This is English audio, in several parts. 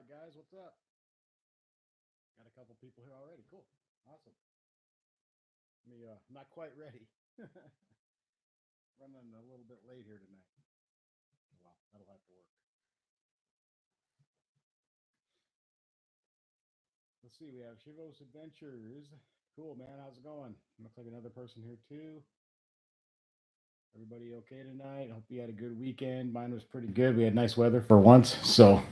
right, guys, what's up? Got a couple people here already. Cool. Awesome. Not quite ready. Running a little bit late here tonight. Well, that'll have to work. Let's see. We have Shivos Adventures. Cool, man. How's it going? Looks like another person here too. Everybody okay tonight? Hope you had a good weekend. Mine was pretty good. We had nice weather for once, so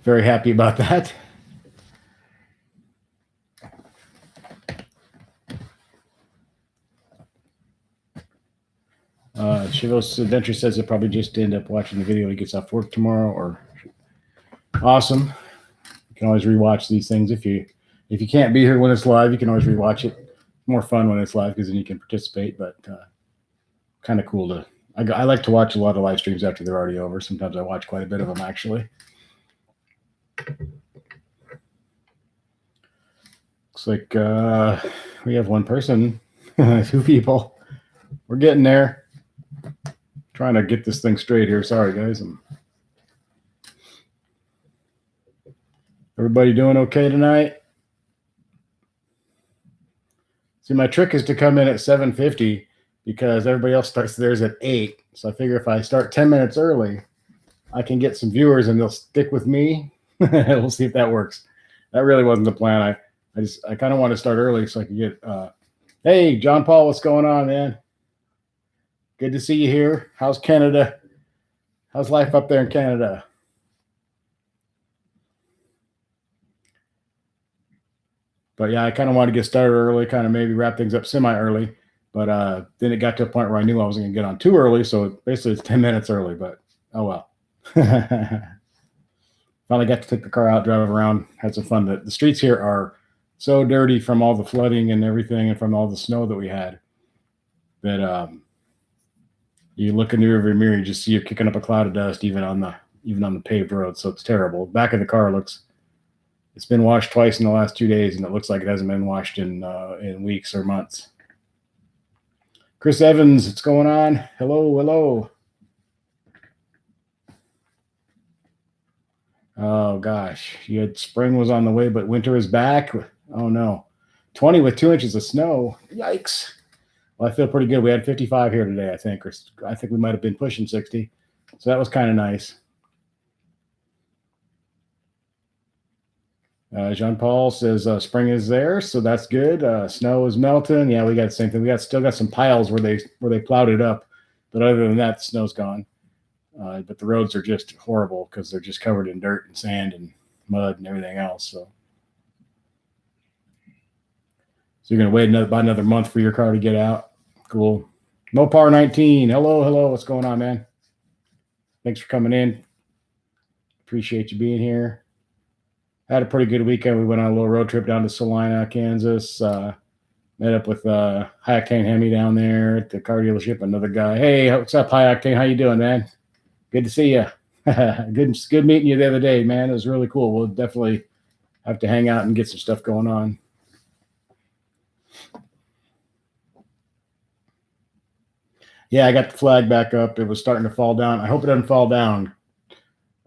very happy about that. Shivos Adventure says he'll probably just end up watching the video when he gets off work tomorrow. Or awesome. You can always rewatch these things if you can't be here when it's live. You can always rewatch it. More fun when it's live because then you can participate. But kind of cool to. I like to watch a lot of live streams after they're already over. Sometimes I watch quite a bit of them actually. Looks like we have one person, 2 people. We're getting there. Trying to get this thing straight here. Sorry, guys. Everybody doing okay tonight? See, my trick is to come in at 7:50 because everybody else starts theirs at 8. So I figure if I start 10 minutes early, I can get some viewers and they'll stick with me. We'll see if that works. That really wasn't the plan. I kind of want to start early so I can get. Hey, John Paul, what's going on, man? Good to see you here. How's Canada? How's life up there in Canada? But yeah, I kind of wanted to get started early, kind of maybe wrap things up semi-early. But then it got to a point where I knew I wasn't going to get on too early. So basically it's 10 minutes early, but oh well. Finally got to take the car out, drive around, had some fun. The streets here are so dirty from all the flooding and everything and from all the snow that we had that you look in the rearview mirror, you just see you're kicking up a cloud of dust even on the paved road. So it's terrible. Back of the car it's been washed twice in the last 2 days, and it looks like it hasn't been washed in weeks or months. Chris Evans, what's going on? Hello. Oh gosh, you had spring was on the way, but winter is back. Oh no, 20 with 2 inches of snow. Yikes. Well, I feel pretty good. We had 55 here today, I think, or I think we might have been pushing 60. So that was kind of nice. Jean Paul says spring is there, so that's good. Snow is melting. Yeah, we got the same thing. Still got some piles where they plowed it up, but other than that, the snow's gone. But the roads are just horrible because they're just covered in dirt and sand and mud and everything else. So you're gonna wait about another month for your car to get out. Cool. Mopar 19. Hello. What's going on, man? Thanks for coming in. Appreciate you being here. Had a pretty good weekend. We went on a little road trip down to Salina, Kansas. Met up with High Octane Hemi down there at the car dealership. Another guy. Hey, what's up, High Octane? How you doing, man? Good to see you. Good meeting you the other day, man. It was really cool. We'll definitely have to hang out and get some stuff going on. Yeah, I got the flag back up. It was starting to fall down. I hope it doesn't fall down.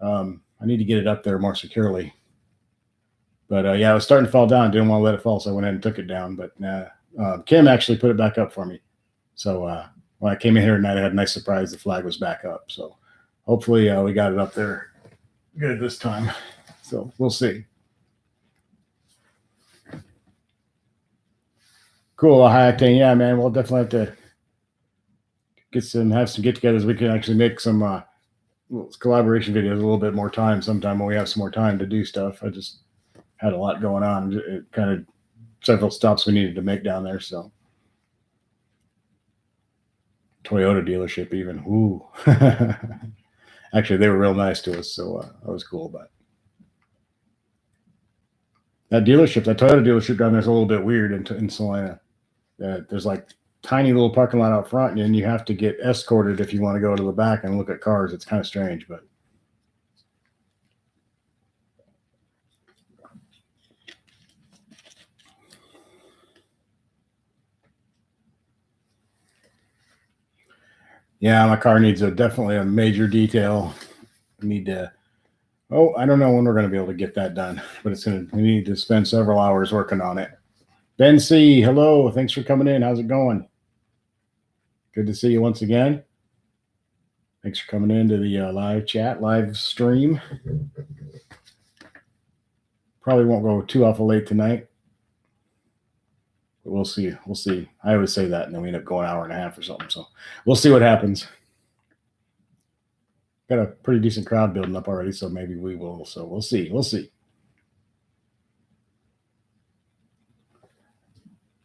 I need to get it up there more securely. But yeah, it was starting to fall down. Didn't want to let it fall, so I went ahead and took it down. But Kim actually put it back up for me. So when I came in here tonight, I had a nice surprise. The flag was back up. So hopefully we got it up there good this time. So we'll see. Cool, High Octane. Yeah, man, we'll definitely have to have some get-togethers. We can actually make some collaboration videos a little bit more time sometime when we have some more time to do stuff. I just had a lot going on. It kind of several stops we needed to make down there. So Toyota dealership even. Ooh. Actually, they were real nice to us, so that was cool. But that Toyota dealership down there is a little bit weird in Salina. There's like tiny little parking lot out front, and you have to get escorted if you want to go to the back and look at cars. It's kind of strange, but yeah, my car needs definitely a major detail. I need to Oh, I don't know when we're going to be able to get that done, but we need to spend several hours working on it. Ben C, hello. Thanks for coming in. How's it going? Good to see you once again. Thanks for coming into the live chat, live stream. Probably won't go too awful late tonight. But we'll see. We'll see. I always say that, and then we end up going an hour and a half or something. So we'll see what happens. Got a pretty decent crowd building up already, so maybe we will. So we'll see. We'll see.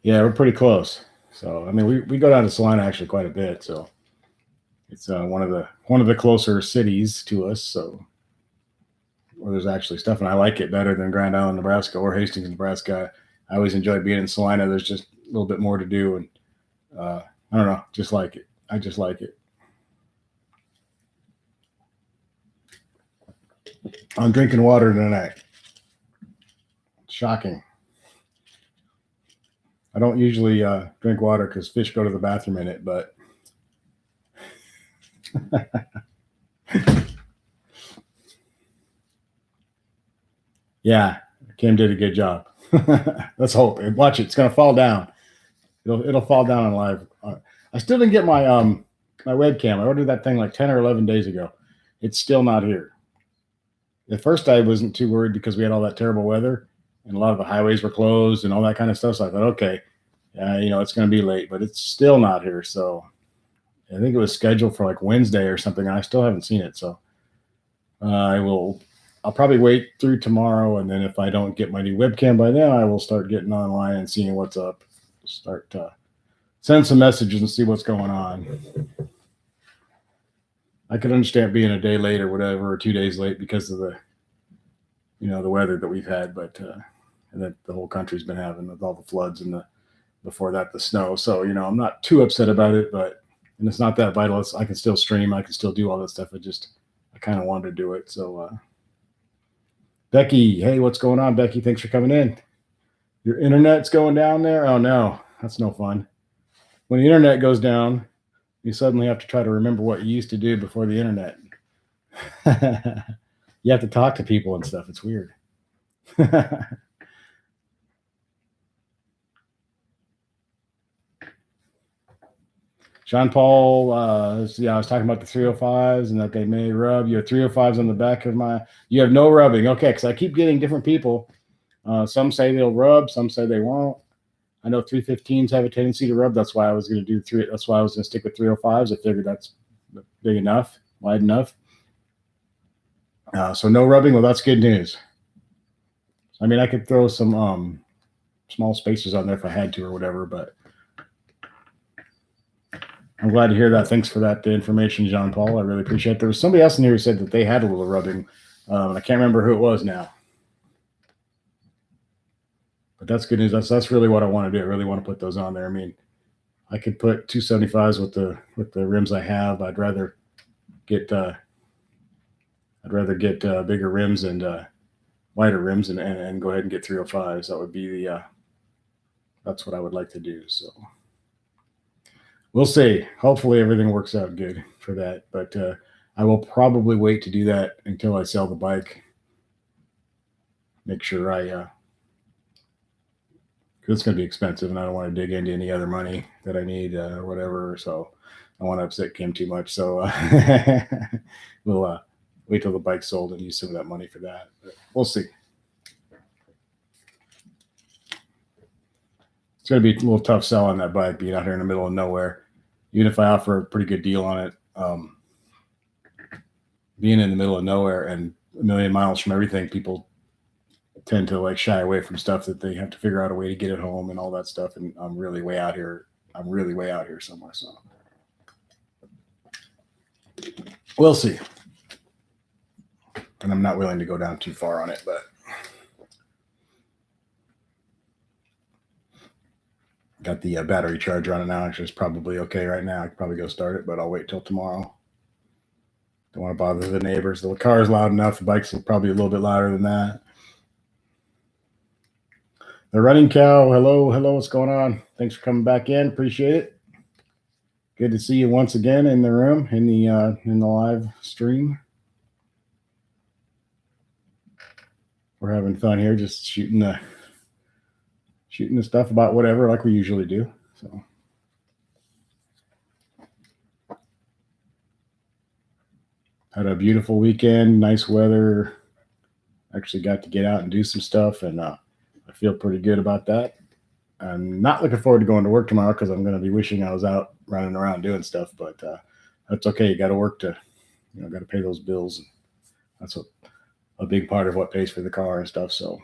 Yeah, we're pretty close. So I mean, we go down to Salina actually quite a bit. So it's one of the closer cities to us. So where there's actually stuff, and I like it better than Grand Island, Nebraska, or Hastings, Nebraska. I always enjoy being in Salina. There's just a little bit more to do, and I don't know, just like it. I just like it. I'm drinking water tonight. Shocking. I don't usually drink water because fish go to the bathroom in it, but yeah, Kim did a good job. Let's hope. Watch it. It's gonna fall down. It'll fall down on live. I still didn't get my my webcam. I ordered that thing like 10 or 11 days ago. It's still not here. At first, I wasn't too worried because we had all that terrible weather and a lot of the highways were closed and all that kind of stuff. So I thought, okay, it's going to be late, but it's still not here. So I think it was scheduled for like Wednesday or something. And I still haven't seen it. So I'll probably wait through tomorrow. And then if I don't get my new webcam by then, I will start getting online and seeing what's up. Start to send some messages and see what's going on. I could understand being a day late or whatever, or 2 days late because of the weather that we've had, but and that the whole country's been having with all the floods and before that the snow. So I'm not too upset about it, and it's not that vital. I can still stream, I can still do all that stuff. I kind of wanted to do it. So Becky, hey, what's going on, Becky? Thanks for coming in. Your internet's going down there? Oh no, that's no fun. When the internet goes down, you suddenly have to try to remember what you used to do before the internet. You have to talk to people and stuff. It's weird. Sean Paul, I was talking about the 305s and that they may rub. You have 305s on the back of you have no rubbing. Okay, because I keep getting different people. Some say they'll rub, some say they won't. I know 315s have a tendency to rub. That's why I was going to do that's why I was going to stick with 305s. I figured that's big enough, wide enough. So no rubbing. Well, that's good news. I mean, I could throw some small spacers on there if I had to or whatever, but I'm glad to hear that. Thanks for that information, John Paul. I really appreciate it. There was somebody else in here who said that they had a little rubbing. I can't remember who it was now. But that's good news. That's really what I want to do. I really want to put those on there. I mean, I could put 275s with the rims I have. I'd rather get bigger rims and wider rims and go ahead and get 305s. That would be that's what I would like to do. So we'll see. Hopefully everything works out good for that. But I will probably wait to do that until I sell the bike. Make sure because it's going to be expensive and I don't want to dig into any other money that I need or whatever. So I don't want to upset Kim too much. So we'll wait till the bike's sold and use some of that money for that. But we'll see. It's going to be a little tough selling that bike being out here in the middle of nowhere. Even if I offer a pretty good deal on it, being in the middle of nowhere and a million miles from everything, people tend to like shy away from stuff that they have to figure out a way to get it home and all that stuff. And I'm really way out here. I'm really way out here somewhere. So we'll see. And I'm not willing to go down too far on it, but got the battery charger on it now. Actually, it's probably okay right now. I could probably go start it, but I'll wait till tomorrow. Don't want to bother the neighbors. The car is loud enough. The bike's probably a little bit louder than that. The running cow. Hello. What's going on? Thanks for coming back in. Appreciate it. Good to see you once again in the room in the live stream. We're having fun here, just shooting the stuff about whatever, like we usually do. So had a beautiful weekend, nice weather. Actually got to get out and do some stuff, and I feel pretty good about that. I'm not looking forward to going to work tomorrow because I'm going to be wishing I was out running around doing stuff, but that's okay. You got to work to, got to pay those bills. And that's a big part of what pays for the car and stuff. So,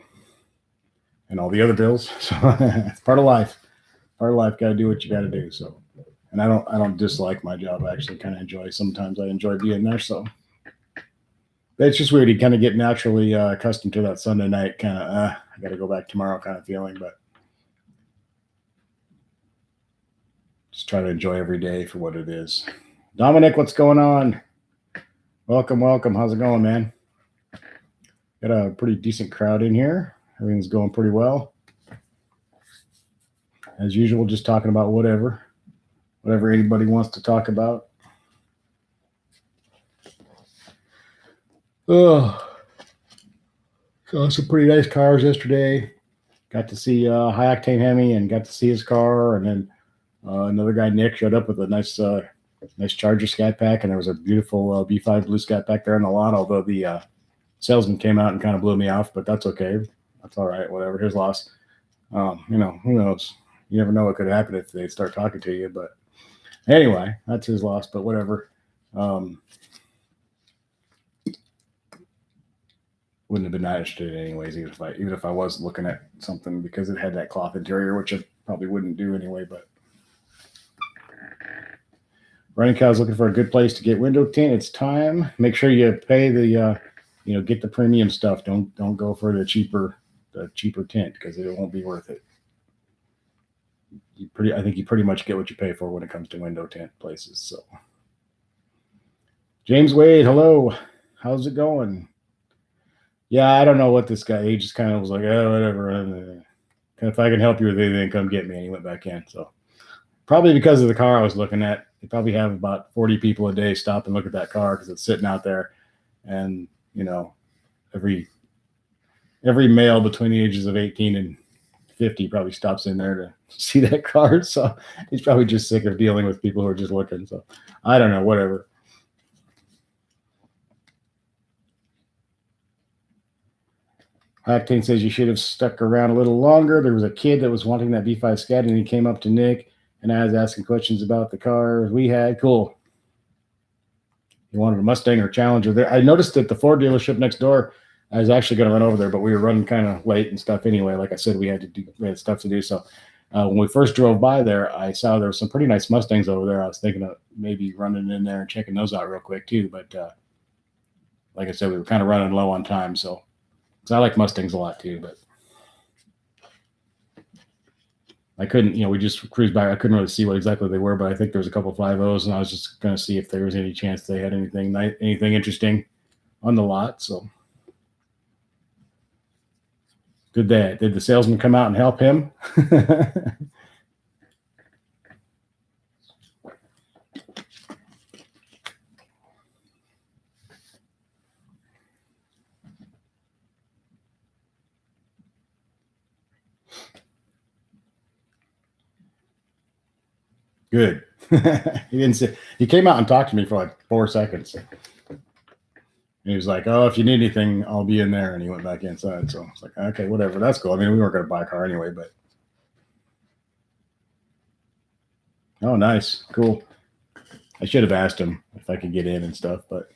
and all the other bills. So it's part of life. Part of life. Got to do what you got to do. So, and I don't dislike my job. I actually kind of enjoy. Sometimes I enjoy being there. So it's just weird. You kind of get naturally accustomed to that Sunday night kind of. I got to go back tomorrow kind of feeling, but just try to enjoy every day for what it is. Dominic, what's going on? Welcome. How's it going, man? Got a pretty decent crowd in here. Everything's going pretty well. As usual, just talking about whatever anybody wants to talk about. Oh, saw some pretty nice cars yesterday. Got to see High Octane Hemi and got to see his car, and then another guy, Nick, showed up with a nice Charger Scat Pack, and there was a beautiful B5 blue Scat Pack there in the lot. Although the salesman came out and kind of blew me off, but that's okay. That's all right. Whatever. His loss. Who knows? You never know what could happen if they start talking to you. But anyway, that's his loss. But whatever. Wouldn't have been that interested anyways, even if I was looking at something because it had that cloth interior, which I probably wouldn't do anyway. But Running Cow's looking for a good place to get window tint. It's time. Make sure you pay the get the premium stuff. Don't go for the cheaper tint because it won't be worth it. I think you pretty much get what you pay for when it comes to window tint places. So James Wade, hello. How's it going? Yeah, I don't know what this guy, he just kind of was like, oh, whatever. If I can help you with anything, come get me. And he went back in. So probably because of the car I was looking at, you probably have about 40 people a day stop and look at that car because it's sitting out there. And, every male between the ages of 18 and 50 probably stops in there to see that car. So he's probably just sick of dealing with people who are just looking. So I don't know, whatever. Octane says you should have stuck around a little longer. There was a kid that was wanting that B5 Scat, and he came up to Nick, and I was asking questions about the cars we had. Cool. He wanted a Mustang or Challenger. There, I noticed that the Ford dealership next door, I was actually going to run over there, but we were running kind of late and stuff anyway. Like I said, we had stuff to do. So when we first drove by there, I saw there were some pretty nice Mustangs over there. I was thinking of maybe running in there and checking those out real quick too. But like I said, we were kind of running low on time, so. Because I like Mustangs a lot too, but I couldn't, we just cruised by. I couldn't really see what exactly they were, but I think there was a couple of 5.0s, and I was just going to see if there was any chance they had anything interesting on the lot. So did the salesman come out and help him? Good. He didn't say. He came out and talked to me for like 4 seconds. And he was like, "Oh, if you need anything, I'll be in there." And he went back inside. So it's like, okay, whatever. That's cool. I mean, we weren't going to buy a car anyway, but. Oh, nice. Cool. I should have asked him if I could get in and stuff, but.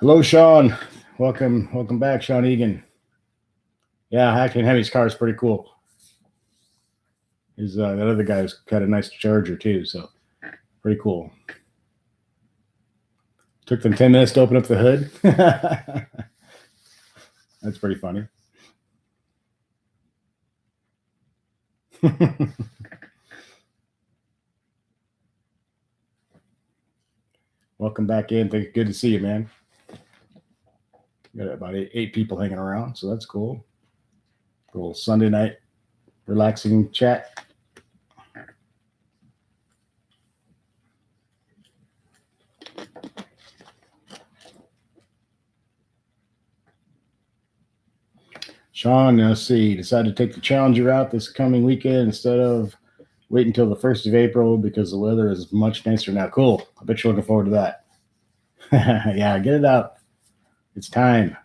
Hello, Sean. Welcome back, Sean Egan. Yeah, Octane Hemi's car is pretty cool. That other guy's got a nice Charger too, so pretty cool. Took them 10 minutes to open up the hood. That's pretty funny. Welcome back in. Good to see you, man. Got about eight people hanging around, so that's cool. A little Sunday night relaxing chat. Sean, let's see, decided to take the Challenger out this coming weekend instead of wait until the 1st of April because the weather is much nicer now. Cool. I bet you're looking forward to that. Yeah, get it out. It's time.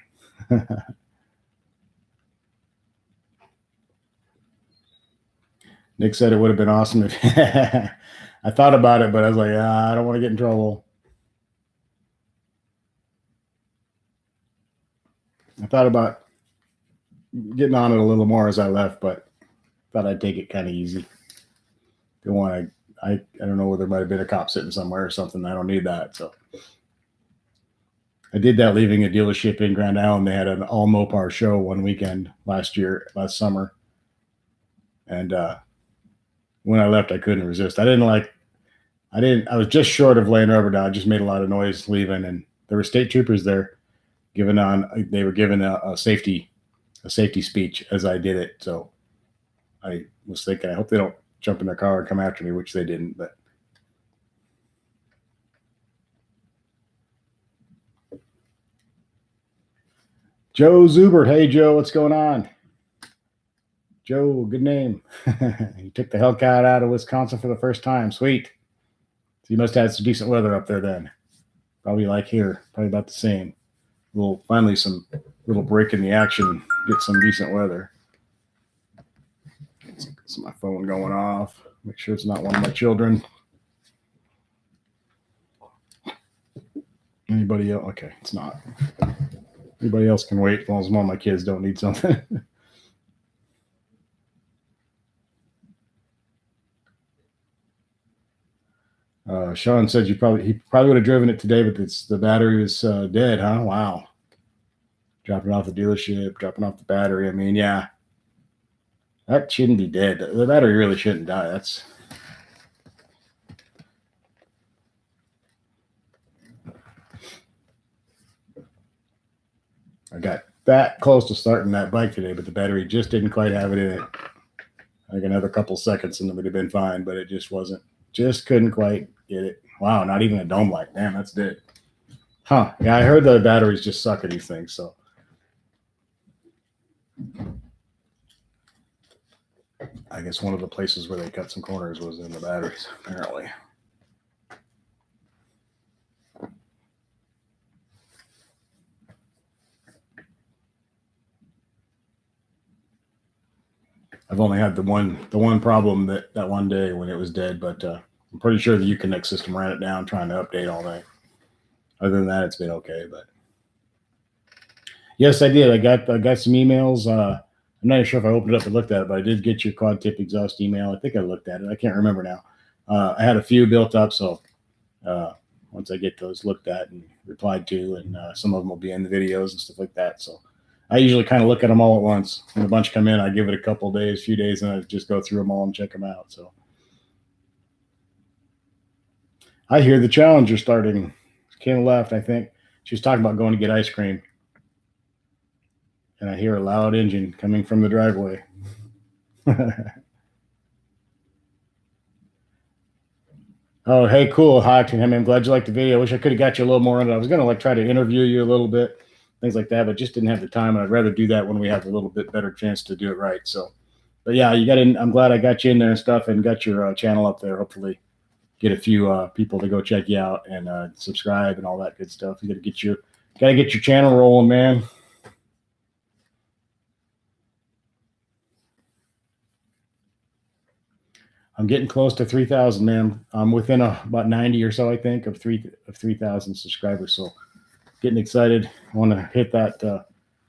Nick said it would have been awesome if I thought about it, but I was like, I don't want to get in trouble. I thought about getting on it a little more as I left, but thought I'd take it kind of easy. Don't want to. I don't know whether there might have been a cop sitting somewhere or something. I don't need that. So I did that leaving a dealership in Grand Island. They had an all Mopar show one weekend last summer. And when I left, I couldn't resist. I was just short of laying rubber down. I just made a lot of noise leaving. And there were state troopers there they were giving a safety speech as I did it. So I was thinking, I hope they don't jump in their car and come after me, which they didn't, but Joe Zubert. Hey, Joe, what's going on? Joe, good name. He took the Hellcat out of Wisconsin for the first time. Sweet. So you must have had some decent weather up there then. Probably like here, probably about the same. We'll finally some little break in the action, get some decent weather. It's my phone going off. Make sure it's not one of my children. Anybody else? Okay, it's not. Anybody else can wait as long as one of my kids don't need something. Sean said he probably would have driven it today, but the battery was dead, huh? Wow. Dropping off the dealership, dropping off the battery. I mean, yeah, that shouldn't be dead. The battery really shouldn't die. I got that close to starting that bike today, but the battery just didn't quite have it in it. Like another couple seconds and it would have been fine, but it just wasn't. Just couldn't quite get it. Wow, not even a dome light. Damn, that's dead. Huh. Yeah, I heard the batteries just suck at these things, so. I guess one of the places where they cut some corners was in the batteries, apparently. I've only had the one problem that one day when it was dead, but I'm pretty sure the Uconnect system ran it down trying to update all night. Other than that, it's been okay. But yes, I did. I got some emails. I'm not even sure if I opened it up and looked at it, but I did get your quad tip exhaust email. I think I looked at it. I can't remember now. I had a few built up, so once I get those looked at and replied to, and some of them will be in the videos and stuff like that. So I usually kind of look at them all at once. When a bunch come in, I give it a few days, and I just go through them all and check them out. So I hear the Challenger starting. Kim left, I think. She was talking about going to get ice cream. And I hear a loud engine coming from the driveway. Oh, hey, cool. Hi, I'm glad you liked the video. I wish I could have got you a little more on it. I was going to try to interview you a little bit, things like that, but just didn't have the time. And I'd rather do that when we have a little bit better chance to do it right. So, but yeah, you got in. I'm glad I got you in there and stuff and got your channel up there. Hopefully, get a few people to go check you out and subscribe and all that good stuff. You got to get your channel rolling, man. I'm getting close to 3,000, man. I'm within about 90 or so, I think, of 3,000 subscribers. So getting excited. I want to hit that.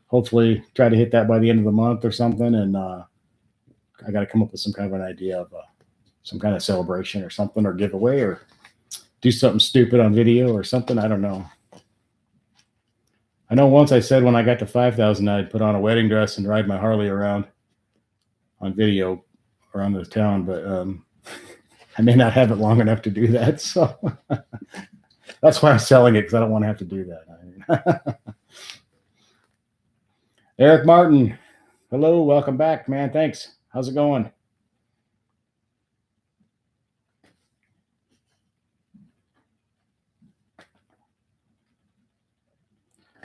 Hopefully, try to hit that by the end of the month or something. And I got to come up with some kind of an idea of some kind of celebration or something, or giveaway, or do something stupid on video or something. I don't know. I know once I said when I got to 5,000, I'd put on a wedding dress and ride my Harley around on video around the town, but I may not have it long enough to do that. So that's why I'm selling it, because I don't want to have to do that. Eric Martin, hello, welcome back, man. Thanks. How's it going?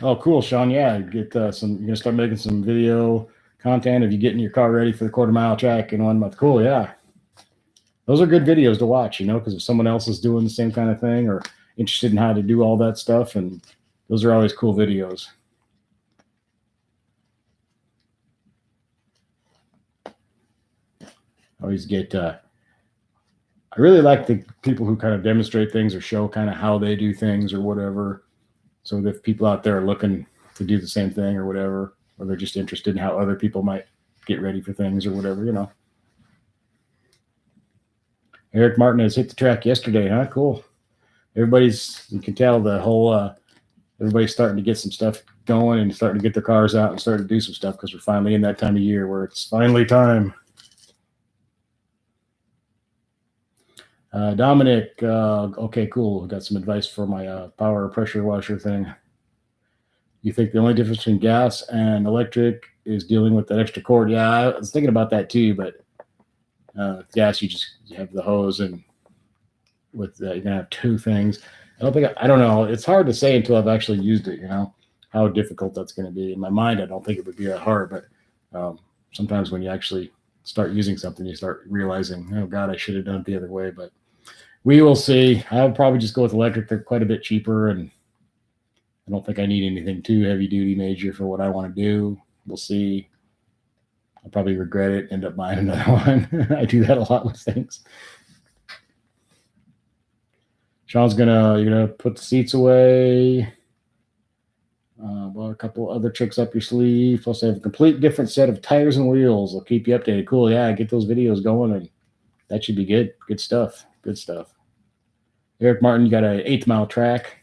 Oh, cool, Sean. Yeah, get some. You're gonna start making some video content of you getting your car ready for the quarter-mile track in 1 month. Cool, yeah. Those are good videos to watch, because if someone else is doing the same kind of thing or interested in how to do all that stuff, and those are always cool videos. Always get I really like the people who kind of demonstrate things or show kind of how they do things or whatever. So if people out there are looking to do the same thing or whatever, or they're just interested in how other people might get ready for things or whatever, Eric Martinez hit the track yesterday, huh? Cool. You can tell the whole, everybody's starting to get some stuff going and starting to get their cars out and starting to do some stuff because we're finally in that time of year where it's finally time. Dominic, okay, cool. Got some advice for my power pressure washer thing. You think the only difference between gas and electric is dealing with that extra cord? Yeah, I was thinking about that too, but gas, you have the hose, and with you're gonna have two things. I don't know. It's hard to say until I've actually used it, how difficult that's going to be. In my mind, I don't think it would be that hard, but sometimes when you actually start using something, you start realizing, oh God, I should have done it the other way, but we will see. I'll probably just go with electric. They're quite a bit cheaper, and I don't think I need anything too heavy duty major for what I want to do. We'll see. I'll probably regret it, end up buying another one. I do that a lot with things. Sean's you're gonna put the seats away. Well, a couple other tricks up your sleeve. Plus, I have a complete different set of tires and wheels. I'll keep you updated. Cool, yeah. Get those videos going, and that should be good. Good stuff. Good stuff. Eric Martin, you got an 8th mile track.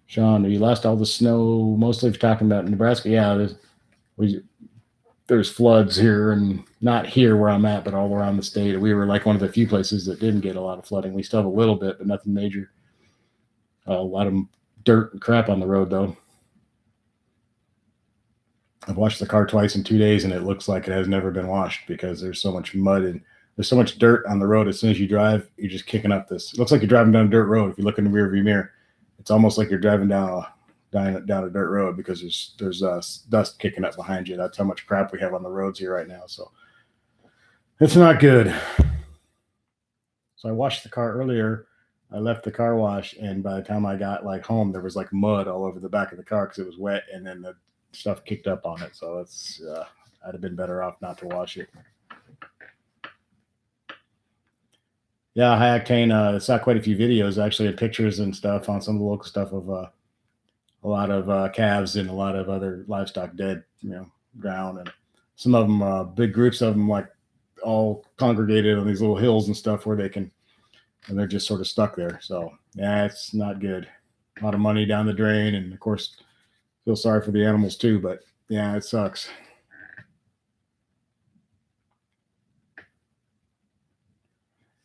Sean, you lost all the snow, mostly if you're talking about Nebraska. Yeah, there's floods here, and not here where I'm at, but all around the state. We were like one of the few places that didn't get a lot of flooding. We still have a little bit, but nothing major. A lot of dirt and crap on the road, though. I've washed the car twice in 2 days, and it looks like it has never been washed because there's so much mud and there's so much dirt on the road. As soon as you drive, you're just kicking up this. It looks like you're driving down a dirt road. If you look in the rearview mirror, it's almost like you're driving down a dirt road because there's dust kicking up behind you. That's how much crap we have on the roads here right now. So it's not good. So I washed the car earlier. I left the car wash, and by the time I got home, there was mud all over the back of the car because it was wet, and then the stuff kicked up on it. So it's I'd have been better off not to wash it. Yeah, High Octane saw quite a few videos actually, and pictures and stuff on some of the local stuff of a lot of calves and a lot of other livestock dead, drowned, and some of them, big groups of them, all congregated on these little hills and stuff where and they're just sort of stuck there. So yeah, it's not good. A lot of money down the drain, and of course, feel sorry for the animals too. But yeah, it sucks.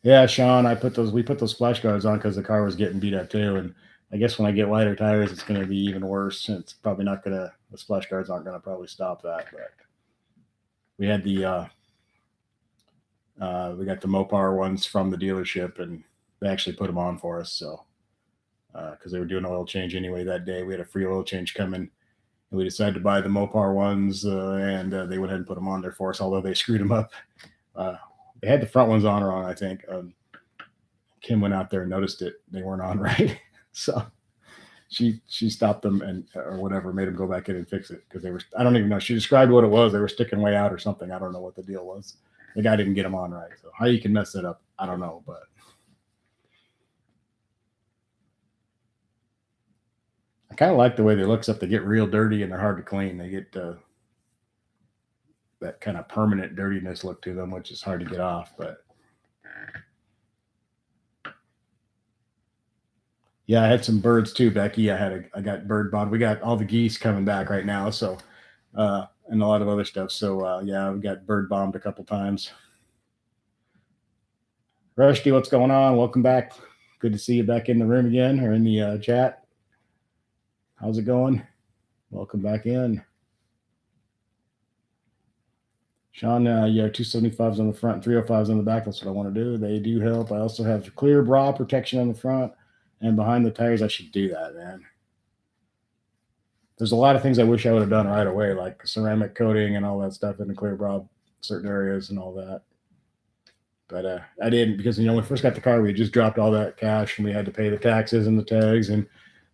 Yeah, Sean, we put those splash guards on because the car was getting beat up too, and I guess when I get lighter tires, it's going to be even worse. It's probably not going to. The splash guards aren't going to probably stop that. But we had we got the Mopar ones from the dealership, and they actually put them on for us. So because they were doing an oil change anyway that day, we had a free oil change coming, and we decided to buy the Mopar ones, and they went ahead and put them on there for us. Although they screwed them up. They had the front ones on wrong, I think. Kim went out there and noticed it. They weren't on right. So she stopped them or whatever, made them go back in and fix it because they were, I don't even know. She described what it was. They were sticking way out or something. I don't know what the deal was. The guy didn't get them on right. So how you can mess it up, I don't know. But I kind of like the way they look, except they get real dirty and they're hard to clean. They get that kind of permanent dirtiness look to them, which is hard to get off. But yeah, I had some birds too, Becky. I got bird bond. We got all the geese coming back right now, so and a lot of other stuff. So yeah, we got bird bombed a couple times. Rusty, what's going on? Welcome back. Good to see you back in the room again or in the chat. How's it going? Welcome back in. Sean, yeah, 275s on the front, 305s on the back. That's what I want to do. They do help. I also have clear bra protection on the front and behind the tires. I should do that, man. there's a lot of things I wish I would have done right away, like ceramic coating and all that stuff in the clear Bob, certain areas and all that. But I didn't because when we first got the car, we just dropped all that cash and we had to pay the taxes and the tags and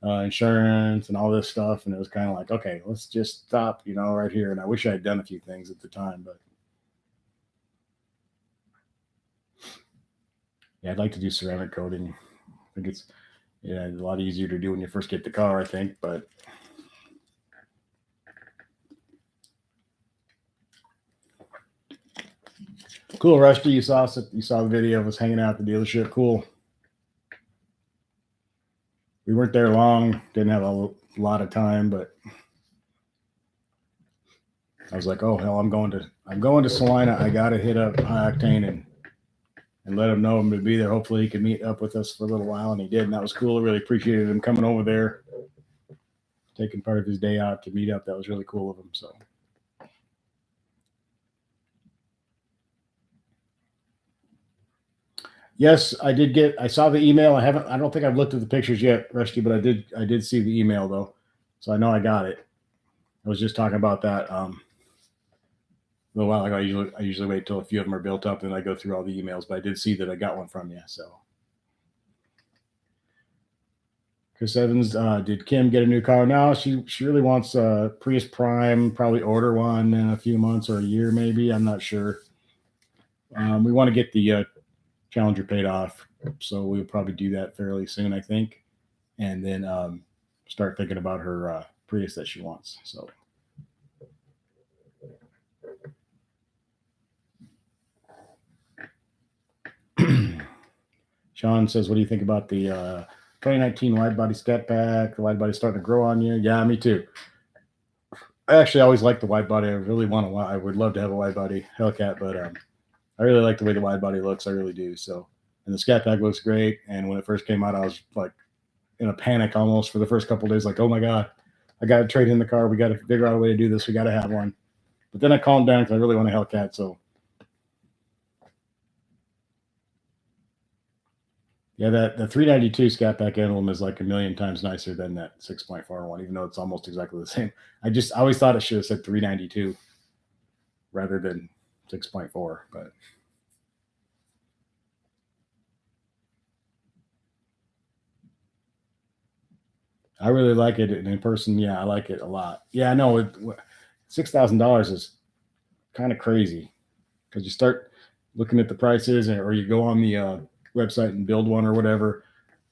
insurance and all this stuff. And it was kind of like, okay, let's just stop, right here. And I wish I had done a few things at the time, but yeah, I'd like to do ceramic coating. I think it's a lot easier to do when you first get the car, I think, but cool, Rusty. You saw the video of us hanging out at the dealership. Cool. We weren't there long. Didn't have a lot of time, but I was like, oh hell, I'm going to Salina. I gotta hit up High Octane and let him know I'm gonna be there. Hopefully he can meet up with us for a little while, and he did, and that was cool. I really appreciated him coming over there, taking part of his day out to meet up. That was really cool of him. So. Yes, I saw the email. I don't think I've looked at the pictures yet, Rusty, but I did see the email though. So I know I got it. I was just talking about that a little while ago. I usually wait till a few of them are built up and I go through all the emails, but I did see that I got one from you. So Chris Evans, did Kim get a new car? No, she really wants a Prius Prime, probably order one in a few months or a year, maybe. I'm not sure. We want to get the Challenger paid off, so we'll probably do that fairly soon, I think, and then start thinking about her Prius that she wants. So. Sean says, what do you think about the 2019 wide body Scat Pack? The wide body's starting to grow on you. Yeah, me too. I actually always liked the wide body. I would love to have a wide body Hellcat, but I really like the way the wide body looks. I really do. So, and the Scat Pack looks great. And when it first came out, I was like in a panic almost for the first couple of days, like, oh my God, I got to trade in the car. We got to figure out a way to do this. We got to have one. But then I calmed down because I really want a Hellcat. So, yeah, the 392 Scat Pack emblem is like a million times nicer than that 6.4 one, even though it's almost exactly the same. I always thought it should have said 392 rather than 6.4, but I really like it in person. Yeah, I like it a lot. Yeah, I know $6,000 is kind of crazy because you start looking at the prices, or you go on the website and build one or whatever,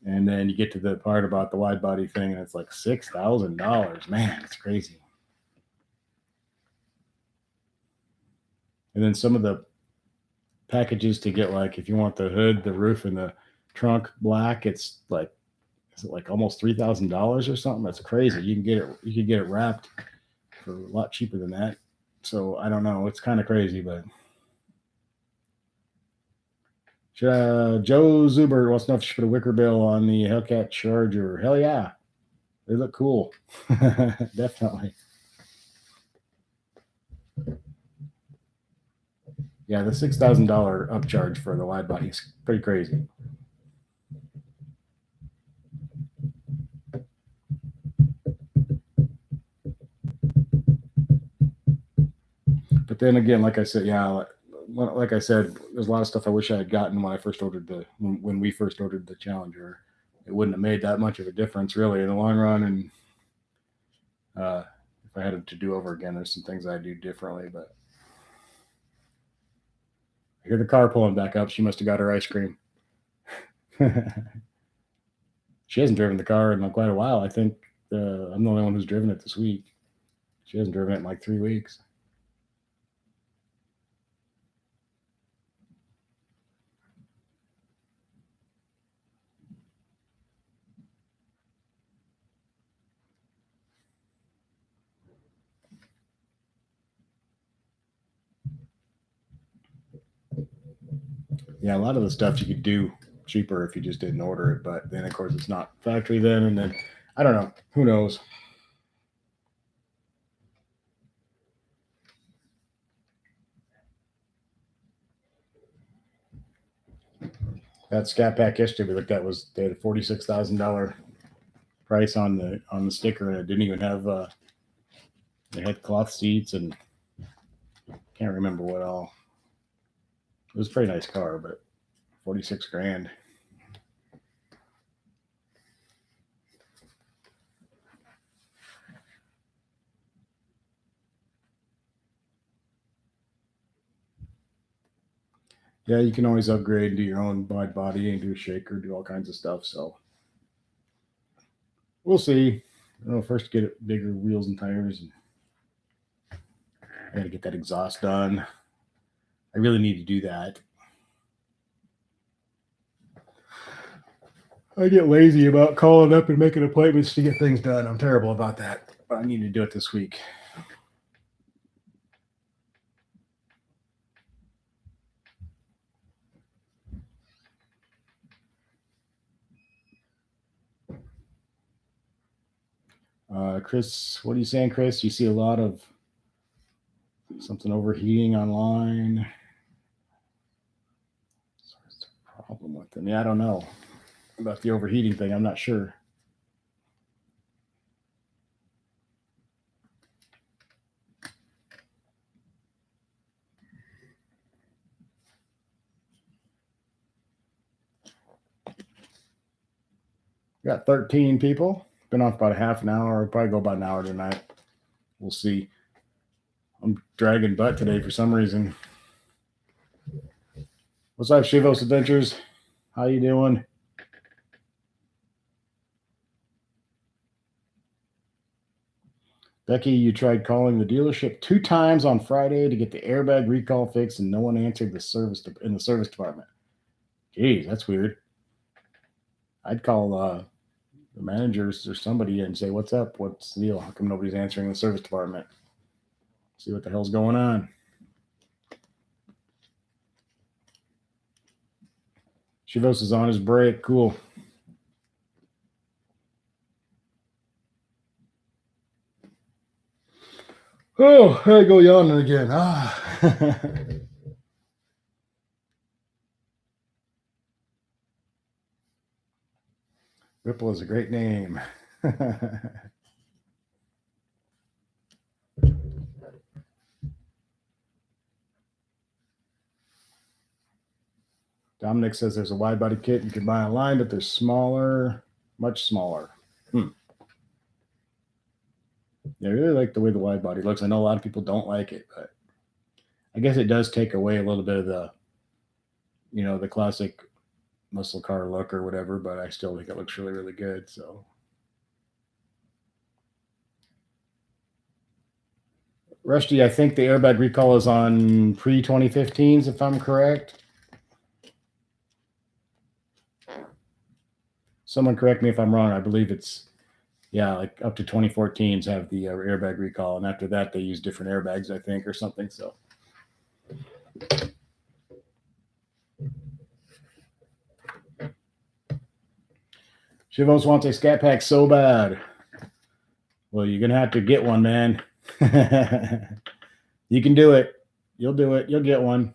and then you get to the part about the wide body thing, and it's like $6,000. Man, it's crazy. And then some of the packages to get, like, if you want the hood, the roof, and the trunk black, it's like, is it like almost $3,000 or something? That's crazy. You could get it wrapped for a lot cheaper than that. So I don't know. It's kind of crazy, but Joe Zuber wants to know if you should put a wicker bill on the Hellcat Charger. Hell yeah, they look cool. Definitely. Yeah, the $6,000 upcharge for the wide body is pretty crazy. But then again, like I said, yeah, like I said, there's a lot of stuff I wish I had gotten when we first ordered the Challenger. It wouldn't have made that much of a difference really in the long run. And if I had it to do over again, there's some things I'd do differently. But I hear the car pulling back up. She must have got her ice cream. She hasn't driven the car in quite a while. I think I'm the only one who's driven it this week. She hasn't driven it in like 3 weeks. Yeah, a lot of the stuff you could do cheaper if you just didn't order it, but then of course it's not factory then, and then I don't know. Who knows? That Scat Pack yesterday we looked at they had a $46,000 price on the sticker, and it didn't even have they had cloth seats and can't remember what all. It was a pretty nice car, but 46 grand. Yeah, you can always upgrade and do your own wide body and do a shaker, do all kinds of stuff. So we'll see. First get bigger wheels and tires, and I got to get that exhaust done. I really need to do that. I get lazy about calling up and making appointments to get things done. I'm terrible about that, but I need to do it this week. Chris, what are you saying, Chris? You see a lot of something overheating online. So what's the problem with them? Yeah, I don't know about the overheating thing. I'm not sure. We got 13 people. Been off about a half an hour. I'll probably go about an hour tonight. We'll see. I'm dragging butt today for some reason. What's up, Shivos Adventures? How you doing? Becky, you tried calling the dealership 2 times on Friday to get the airbag recall fixed, and no one answered the service in the service department. Geez, that's weird. I'd call the managers or somebody and say, "What's up? What's the deal? How come nobody's answering the service department? See what the hell's going on." Chivos is on his break. Cool. Oh, here I go yawning again. Ripple is a great name. Dominic says there's a wide body kit you can buy online, but they're smaller, much smaller. Yeah, I really like the way the wide body looks. I know a lot of people don't like it, but I guess it does take away a little bit of the classic muscle car look or whatever, but I still think it looks really, really good. So Rusty, I think the airbag recall is on pre-2015s, if I'm correct. Someone correct me if I'm wrong. I believe it's like up to 2014s have the airbag recall, and after that they use different airbags, I think, or something. So Chivos wants a Scat Pack so bad. Well, you're gonna have to get one, man. You can do it. You'll do it. You'll get one.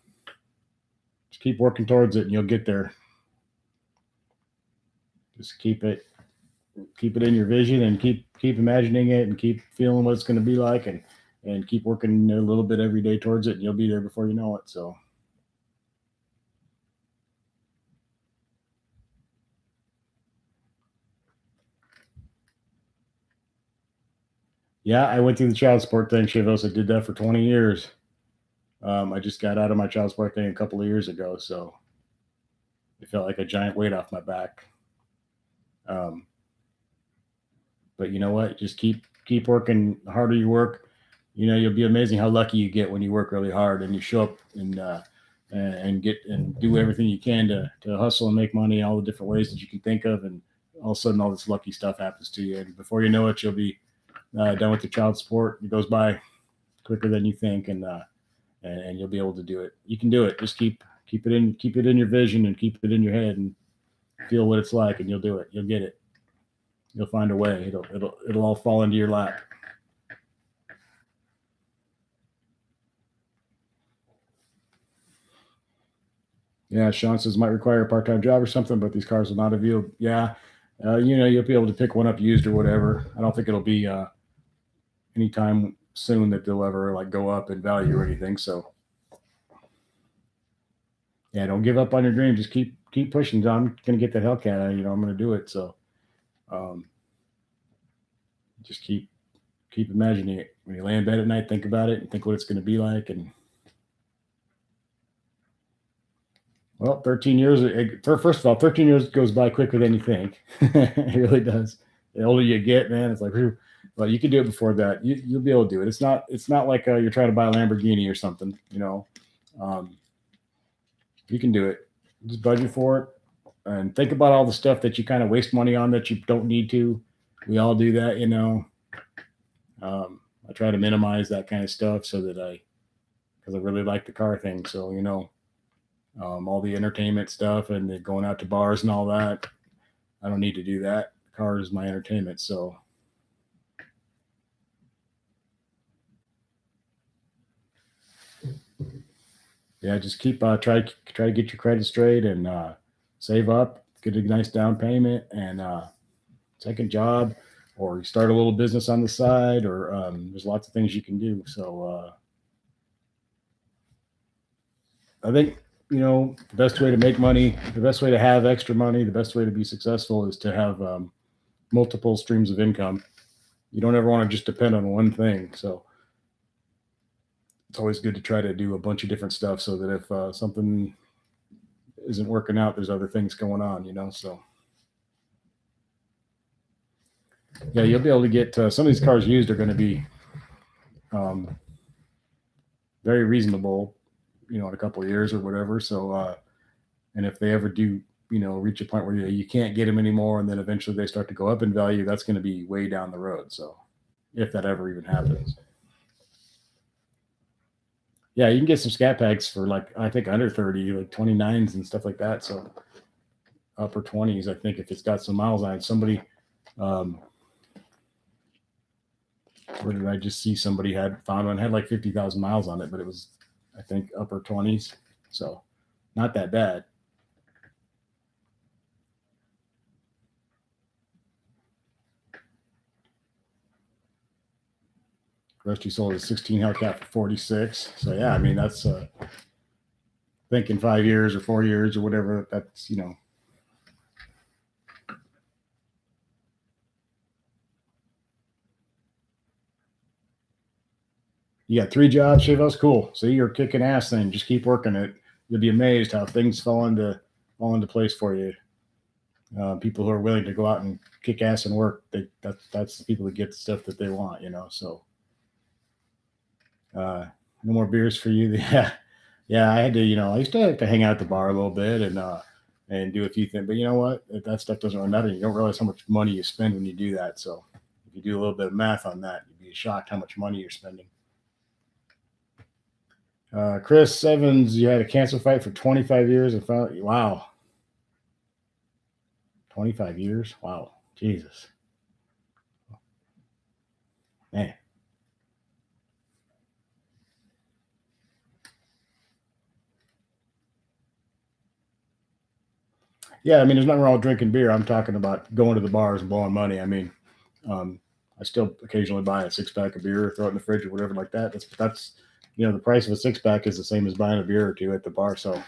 Just keep working towards it, and you'll get there. Just keep it in your vision, and keep imagining it, and keep feeling what it's going to be like, and keep working a little bit every day towards it, and you'll be there before you know it. So yeah, I went through the child support thing, Chivos. I did that for 20 years. I just got out of my child support thing a couple of years ago, so it felt like a giant weight off my back. But you know what? Just keep working. The harder you work, you'll be amazing how lucky you get when you work really hard and you show up and get and do everything you can to hustle and make money in all the different ways that you can think of, and all of a sudden all this lucky stuff happens to you, and before you know it, you'll be done with the child support. It goes by quicker than you think, and you'll be able to do it. You can do it. Just keep it in your vision, and keep it in your head, and feel what it's like, and you'll do it. You'll get it. You'll find a way. It'll all fall into your lap. Yeah, Sean says might require a part-time job or something, but these cars will not avail. Yeah, you'll be able to pick one up used or whatever. I don't think it'll be anytime soon that they'll ever like go up in value or anything. So yeah, don't give up on your dream. Just keep pushing. I'm gonna get that Hellcat. I'm gonna do it. So um, just keep imagining it. When you lay in bed at night, think about it and think what it's gonna be like. And well, 13 years. First of all, 13 years goes by quicker than you think. It really does. The older you get, man, it's like, whew. But you can do it before that. You'll be able to do it. It's not like you're trying to buy a Lamborghini or something. Um, you can do it. Just budget for it and think about all the stuff that you kind of waste money on that you don't need to. We all do that. I try to minimize that kind of stuff so that because I really like the car thing. So, all the entertainment stuff and the going out to bars and all that. I don't need to do that. The car is my entertainment. So, yeah, just keep try to get your credit straight and save up, get a nice down payment, and second job, or you start a little business on the side, or there's lots of things you can do. So I think the best way to make money, the best way to have extra money, the best way to be successful is to have multiple streams of income. You don't ever want to just depend on one thing. So it's always good to try to do a bunch of different stuff so that if something isn't working out, there's other things going on. So yeah, you'll be able to get some of these cars used are going to be um, very reasonable, in a couple of years or whatever. So, and if they ever do, reach a point where you can't get them anymore, and then eventually they start to go up in value, that's going to be way down the road. So, if that ever even happens, yeah, you can get some scat packs for like I think under 30, like 29s and stuff like that. So, upper 20s, I think if it's got some miles on it. Somebody, um, where did I just see somebody had found one had like 50,000 miles on it, but it was I think upper 20s. So, not that bad. Rusty sold a 16 Hellcat for 46. So yeah, I mean that's thinking 5 years or 4 years or whatever. That's you got 3 jobs, Chivos. Cool. See, you're kicking ass. Then just keep working it. You'll be amazed how things fall into place for you. People who are willing to go out and kick ass and work, that's the people that get the stuff that they want. So no more beers for you. Yeah, yeah. I had to. I used to have to hang out at the bar a little bit and do a few things. But you know what? That stuff doesn't really matter. You don't realize how much money you spend when you do that. So if you do a little bit of math on that, you'd be shocked how much money you're spending. Chris Evans, you had a cancer fight for 25 years and found wow, 25 years. Wow, Jesus, man. Yeah, I mean, there's nothing wrong with drinking beer. I'm talking about going to the bars and blowing money. I mean, um, I still occasionally buy a 6 pack of beer, throw it in the fridge or whatever like that. That's the price of a 6 pack is the same as buying a beer or two at the bar. So, and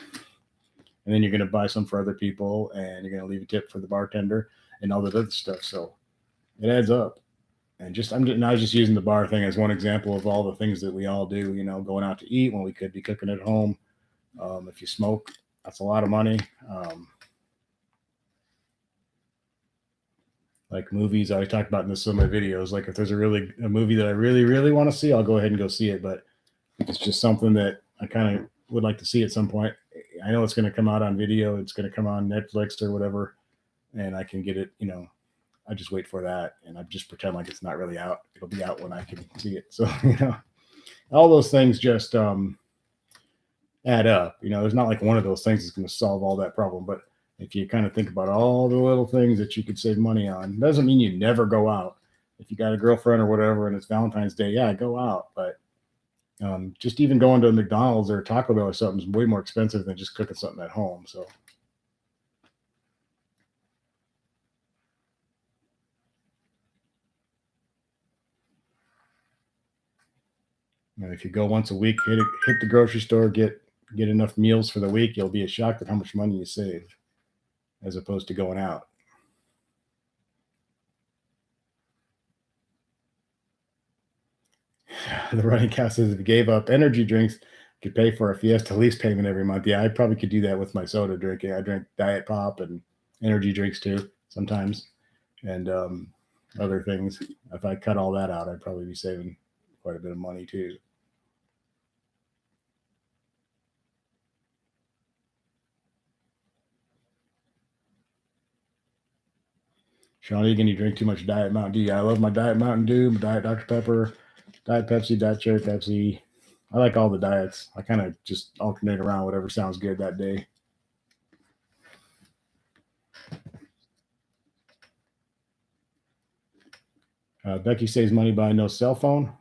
then you're going to buy some for other people, and you're going to leave a tip for the bartender and all that other stuff. So it adds up. And I was just using the bar thing as one example of all the things that we all do. Going out to eat when we could be cooking at home. If you smoke, that's a lot of money. Like movies, I talked about in some of my videos. Like if there's a movie that I really really want to see, I'll go ahead and go see it. But it's just something that I kind of would like to see at some point. I know it's going to come out on video. It's going to come on Netflix or whatever, and I can get it. I just wait for that, and I just pretend like it's not really out. It'll be out when I can see it. So all those things just add up. There's not like one of those things that's going to solve all that problem, but if you kind of think about all the little things that you could save money on, doesn't mean you never go out. If you got a girlfriend or whatever, and it's Valentine's Day, yeah, go out. But just even going to a McDonald's or Taco Bell or something is way more expensive than just cooking something at home. So And if you go once a week, hit the grocery store, get enough meals for the week, you'll be shocked at how much money you save as opposed to going out. The running cow says if you gave up energy drinks, you could pay for a Fiesta lease payment every month. Yeah, I probably could do that with my soda drinking. I drink Diet Pop and energy drinks too sometimes, and other things. If I cut all that out, I'd probably be saving quite a bit of money too. Sean Egan, you drink too much Diet Mountain Dew. Yeah, I love my Diet Mountain Dew, my Diet Dr. Pepper, Diet Pepsi, Diet Cherry Pepsi. I like all the diets. I kind of just alternate around whatever sounds good that day. Becky saves money buying no cell phone.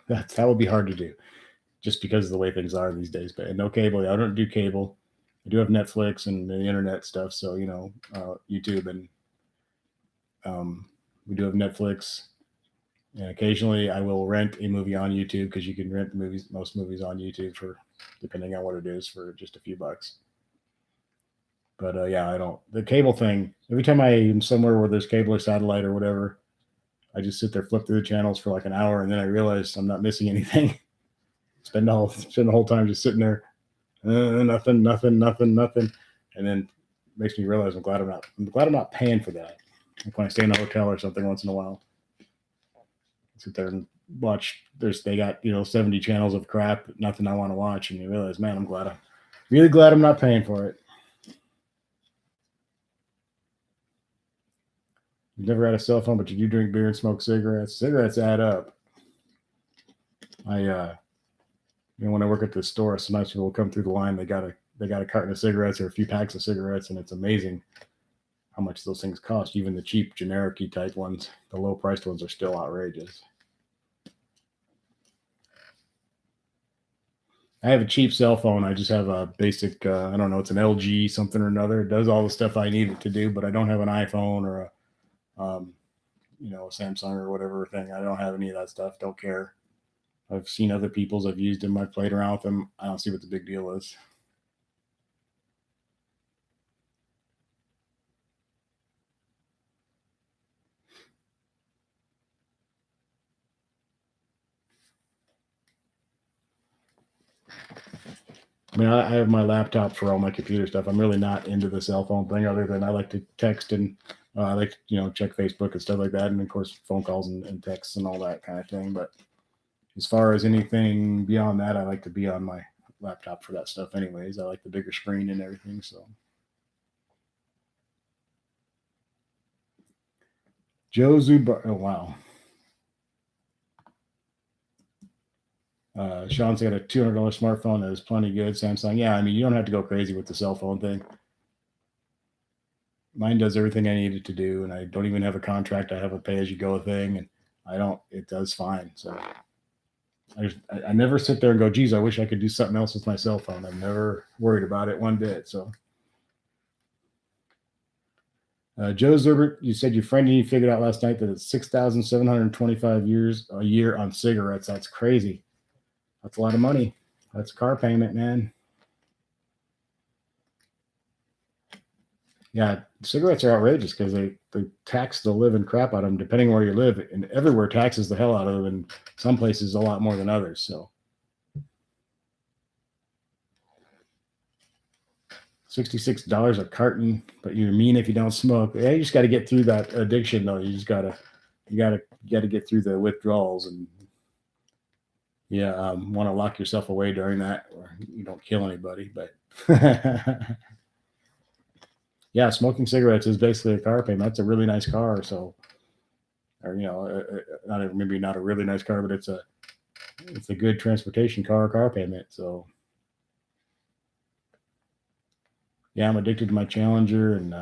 That would be hard to do, just because of the way things are these days. But no cable. I don't do cable. I do have Netflix and the internet stuff. So YouTube, and we do have Netflix. And occasionally, I will rent a movie on YouTube because you can rent most movies on YouTube for, depending on what it is, for just a few bucks. But yeah, I don't. The cable thing. Every time I am somewhere where there's cable or satellite or whatever, I just sit there, flip through the channels for like an hour, and then I realize I'm not missing anything. spend the whole time just sitting there, nothing, and then makes me realize I'm glad I'm not paying for that. Like when I stay in a hotel or something once in a while, sit there and watch. They got 70 channels of crap, nothing I want to watch, and you realize, man, I'm really glad I'm not paying for it. You've never had a cell phone, but you do drink beer and smoke cigarettes. Cigarettes add up. When I work at the store, sometimes people will come through the line. They got a carton of cigarettes or a few packs of cigarettes, and it's amazing how much those things cost. Even the cheap, generic-y type ones, the low-priced ones, are still outrageous. I have a cheap cell phone. I just have a basic, I don't know, it's an LG something or another. It does all the stuff I need it to do, but I don't have an iPhone or a Samsung or whatever thing. I don't have any of that stuff. Don't care. I've seen other people's. I've used them. I've played around with them. I don't see what the big deal is. I mean, I have my laptop for all my computer stuff. I'm really not into the cell phone thing, other than I like to text and I like to, check Facebook and stuff like that. And of course, phone calls and texts and all that kind of thing. But as far as anything beyond that, I like to be on my laptop for that stuff anyways. I like the bigger screen and everything. So Joe Zubar. Oh, wow. Sean's got a $200 smartphone that is plenty good. Samsung. Yeah, I mean, you don't have to go crazy with the cell phone thing. Mine does everything I need it to do, and I don't even have a contract. I have a pay-as-you-go thing, and it does fine. So I never sit there and go, geez, I wish I could do something else with my cell phone. I'm never worried about it one bit. So Joe Zerbert, you said your friend and you figured out last night that it's 6,725 years a year on cigarettes. That's crazy. That's a lot of money. That's a car payment, man. Yeah, cigarettes are outrageous because they tax the living crap out of them, depending where you live. And everywhere taxes the hell out of them, and some places a lot more than others. So $66 a carton, but you're mean if you don't smoke. Yeah, you just got to get through that addiction, though. You gotta get through the withdrawals, and want to lock yourself away during that, or you don't kill anybody. But yeah, smoking cigarettes is basically a car payment. That's a really nice car, so, or maybe not a really nice car, but it's a good transportation car payment. So yeah, I'm addicted to my Challenger and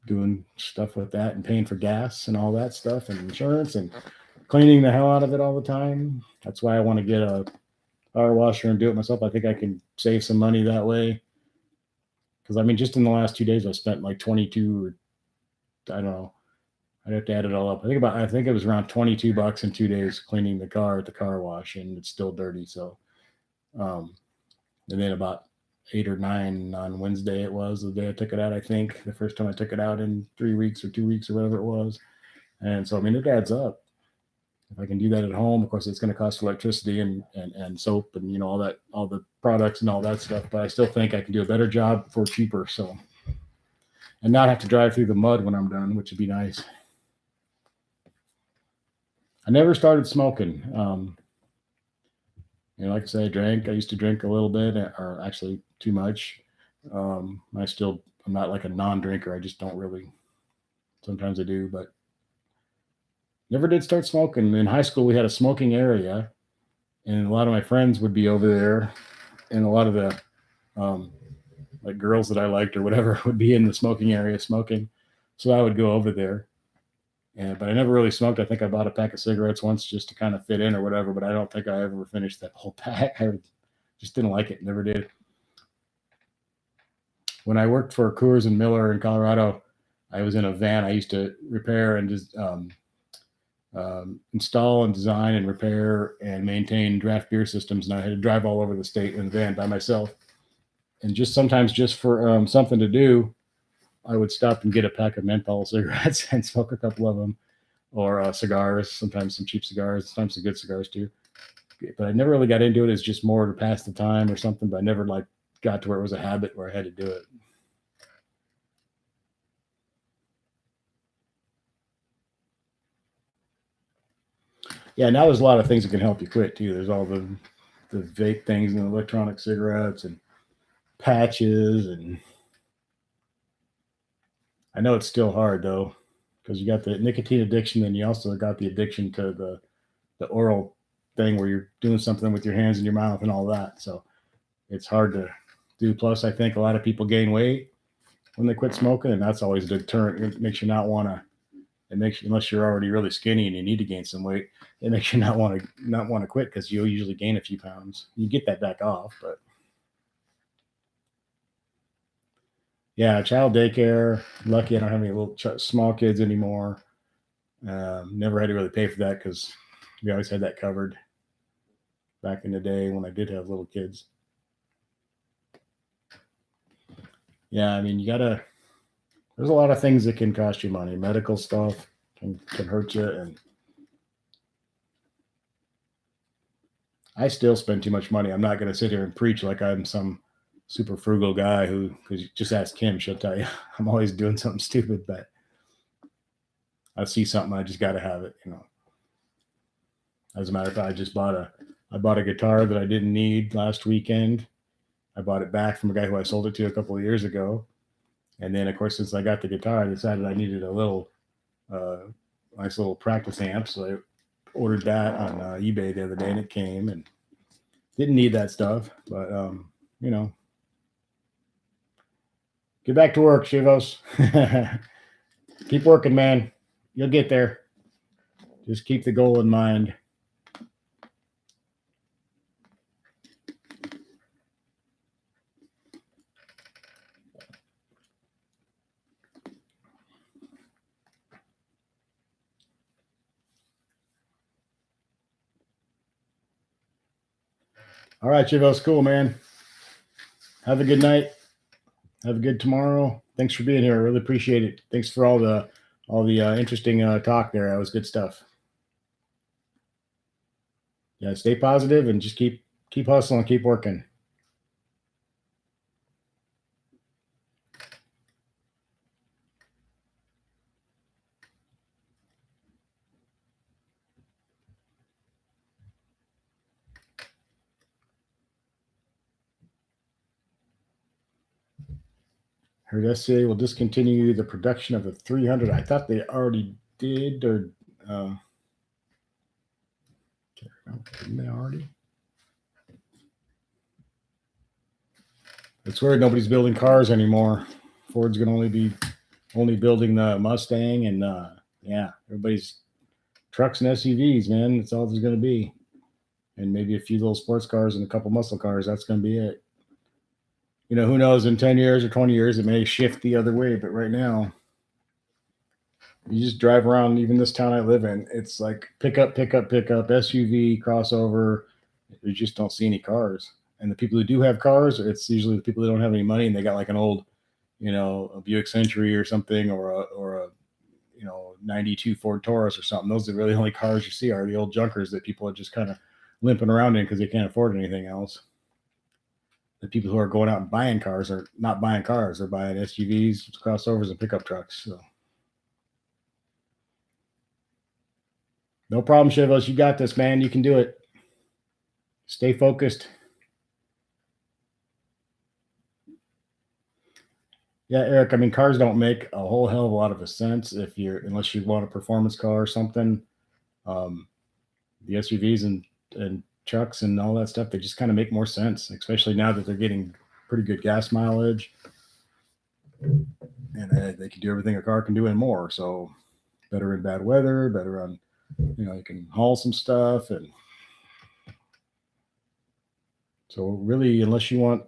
doing stuff with that and paying for gas and all that stuff and insurance and cleaning the hell out of it all the time. That's why I want to get a power washer and do it myself. I think I can save some money that way. Because I mean, just in the last 2 days, I spent like 22, or I don't know. I'd have to add it all up. I think it was around $22 in 2 days cleaning the car at the car wash, and it's still dirty. So, and then about 8 or 9 on Wednesday, it was the day I took it out. I think the first time I took it out in 3 weeks or 2 weeks or whatever it was. And so, I mean, it adds up. If I can do that at home, of course, it's going to cost electricity and soap and, all the products and all that stuff. But I still think I can do a better job for cheaper. So, and not have to drive through the mud when I'm done, which would be nice. I never started smoking. Like I said, I used to drink a little bit, or actually too much. I'm not like a non-drinker. I just don't really. Sometimes I do, but never did start smoking. In high school, we had a smoking area, and a lot of my friends would be over there, and a lot of the like girls that I liked or whatever would be in the smoking area smoking. So I would go over there. But I never really smoked. I think I bought a pack of cigarettes once just to kind of fit in or whatever, but I don't think I ever finished that whole pack. I just didn't like it. Never did. When I worked for Coors and Miller in Colorado, I was in a van. I used to repair and just install and design and repair and maintain draft beer systems. And I had to drive all over the state in a van by myself. And sometimes for something to do, I would stop and get a pack of menthol cigarettes and smoke a couple of them, or cigars, sometimes some cheap cigars, sometimes some good cigars too. But I never really got into it. It's just more to pass the time or something, but I never got to where it was a habit where I had to do it. Yeah, now there's a lot of things that can help you quit too. There's all the vape things and electronic cigarettes and patches, and I know it's still hard though, because you got the nicotine addiction and you also got the addiction to the oral thing where you're doing something with your hands in your mouth and all that. So it's hard to do. Plus, I think a lot of people gain weight when they quit smoking, and that's always a deterrent. It makes you not want to. Unless you're already really skinny and you need to gain some weight, it makes you not want to quit, because you'll usually gain a few pounds. You get that back off, but yeah, child daycare. Lucky I don't have any little small kids anymore. Never had to really pay for that because we always had that covered back in the day when I did have little kids. Yeah, I mean, there's a lot of things that can cost you money. Medical stuff can hurt you, and I still spend too much money. I'm not going to sit here and preach like I'm some super frugal guy because just ask Kim, she'll tell you I'm always doing something stupid, but I see something, I just got to have it. As a matter of fact, I bought a guitar that I didn't need last weekend. I bought it back from a guy who I sold it to a couple of years ago. And then, of course, since I got the guitar, I decided I needed a little nice little practice amp. So I ordered that on eBay the other day, and it came, and didn't need that stuff. But, get back to work, Shivos. Keep working, man. You'll get there. Just keep the goal in mind. All right, Chivos, cool, man. Have a good night. Have a good tomorrow. Thanks for being here. I really appreciate it. Thanks for all the interesting talk there. That was good stuff. Yeah, stay positive and just keep hustling, keep working. Heard SCA will discontinue the production of the 300. I thought they already did, or didn't they already? It's weird. Nobody's building cars anymore. Ford's going to only building the Mustang, and everybody's trucks and SUVs, man. That's all there's going to be. And maybe a few little sports cars and a couple muscle cars. That's going to be it. Who knows, in 10 years or 20 years, it may shift the other way. But right now, You just drive around, even this town I live in, it's like pickup, pickup, pickup, SUV, crossover. You just don't see any cars. And the people who do have cars, it's usually the people who don't have any money and they got like an old, a Buick Century or something, or a 92 Ford Taurus or something. Those are really the only cars you see are the old junkers that people are just kind of limping around in because they can't afford anything else. The people who are going out and buying cars are not buying cars; they're buying SUVs, crossovers, and pickup trucks. So no problem, Chivos. You got this, man. You can do it. Stay focused. Yeah, Eric. I mean, cars don't make a whole hell of a lot of a sense unless you want a performance car or something. Um, the SUVs and trucks and all that stuff, they just kind of make more sense, especially now that they're getting pretty good gas mileage, and they can do everything a car can do and more. So better in bad weather, better on, you can haul some stuff, and so really, unless you want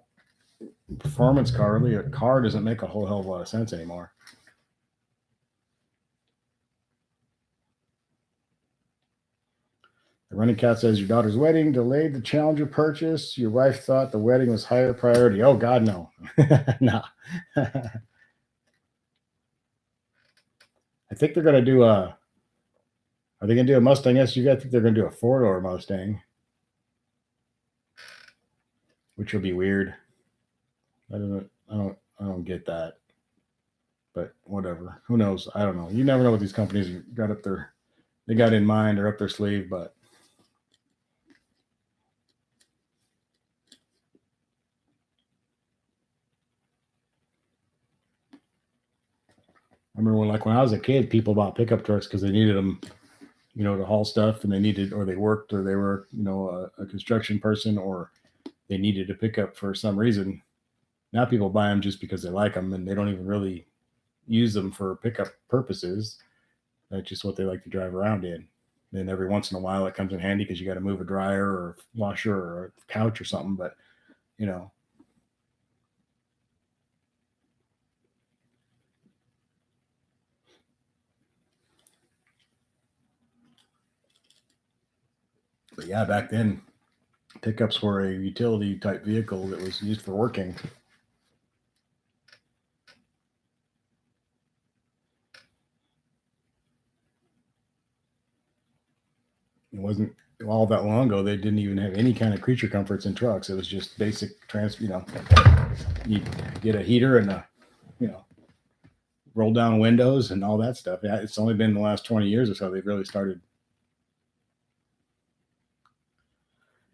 a performance car, really a car doesn't make a whole hell of a lot of sense anymore. The running cat says your daughter's wedding delayed the Challenger purchase. Your wife thought the wedding was higher priority. Oh God, no, no. I think they're gonna do a. Are they gonna do a Mustang SUV? I think they're gonna do a 4-door Mustang, which will be weird. I don't get that, but whatever. Who knows? I don't know. You never know what these companies got up there. They got in mind or up their sleeve, but I remember when I was a kid, people bought pickup trucks because they needed them, to haul stuff, and they worked, or they were, a construction person, or they needed a pickup for some reason. Now people buy them just because they like them, and they don't even really use them for pickup purposes. That's just what they like to drive around in. Then every once in a while, it comes in handy because you got to move a dryer or washer or a couch or something. But you know, but yeah, back then pickups were a utility type vehicle that was used for working. It wasn't all that long ago. They didn't even have any kind of creature comforts in trucks. It was just basic you get a heater and you know, roll down windows and all that stuff. Yeah, it's only been the last 20 years or so they've really started.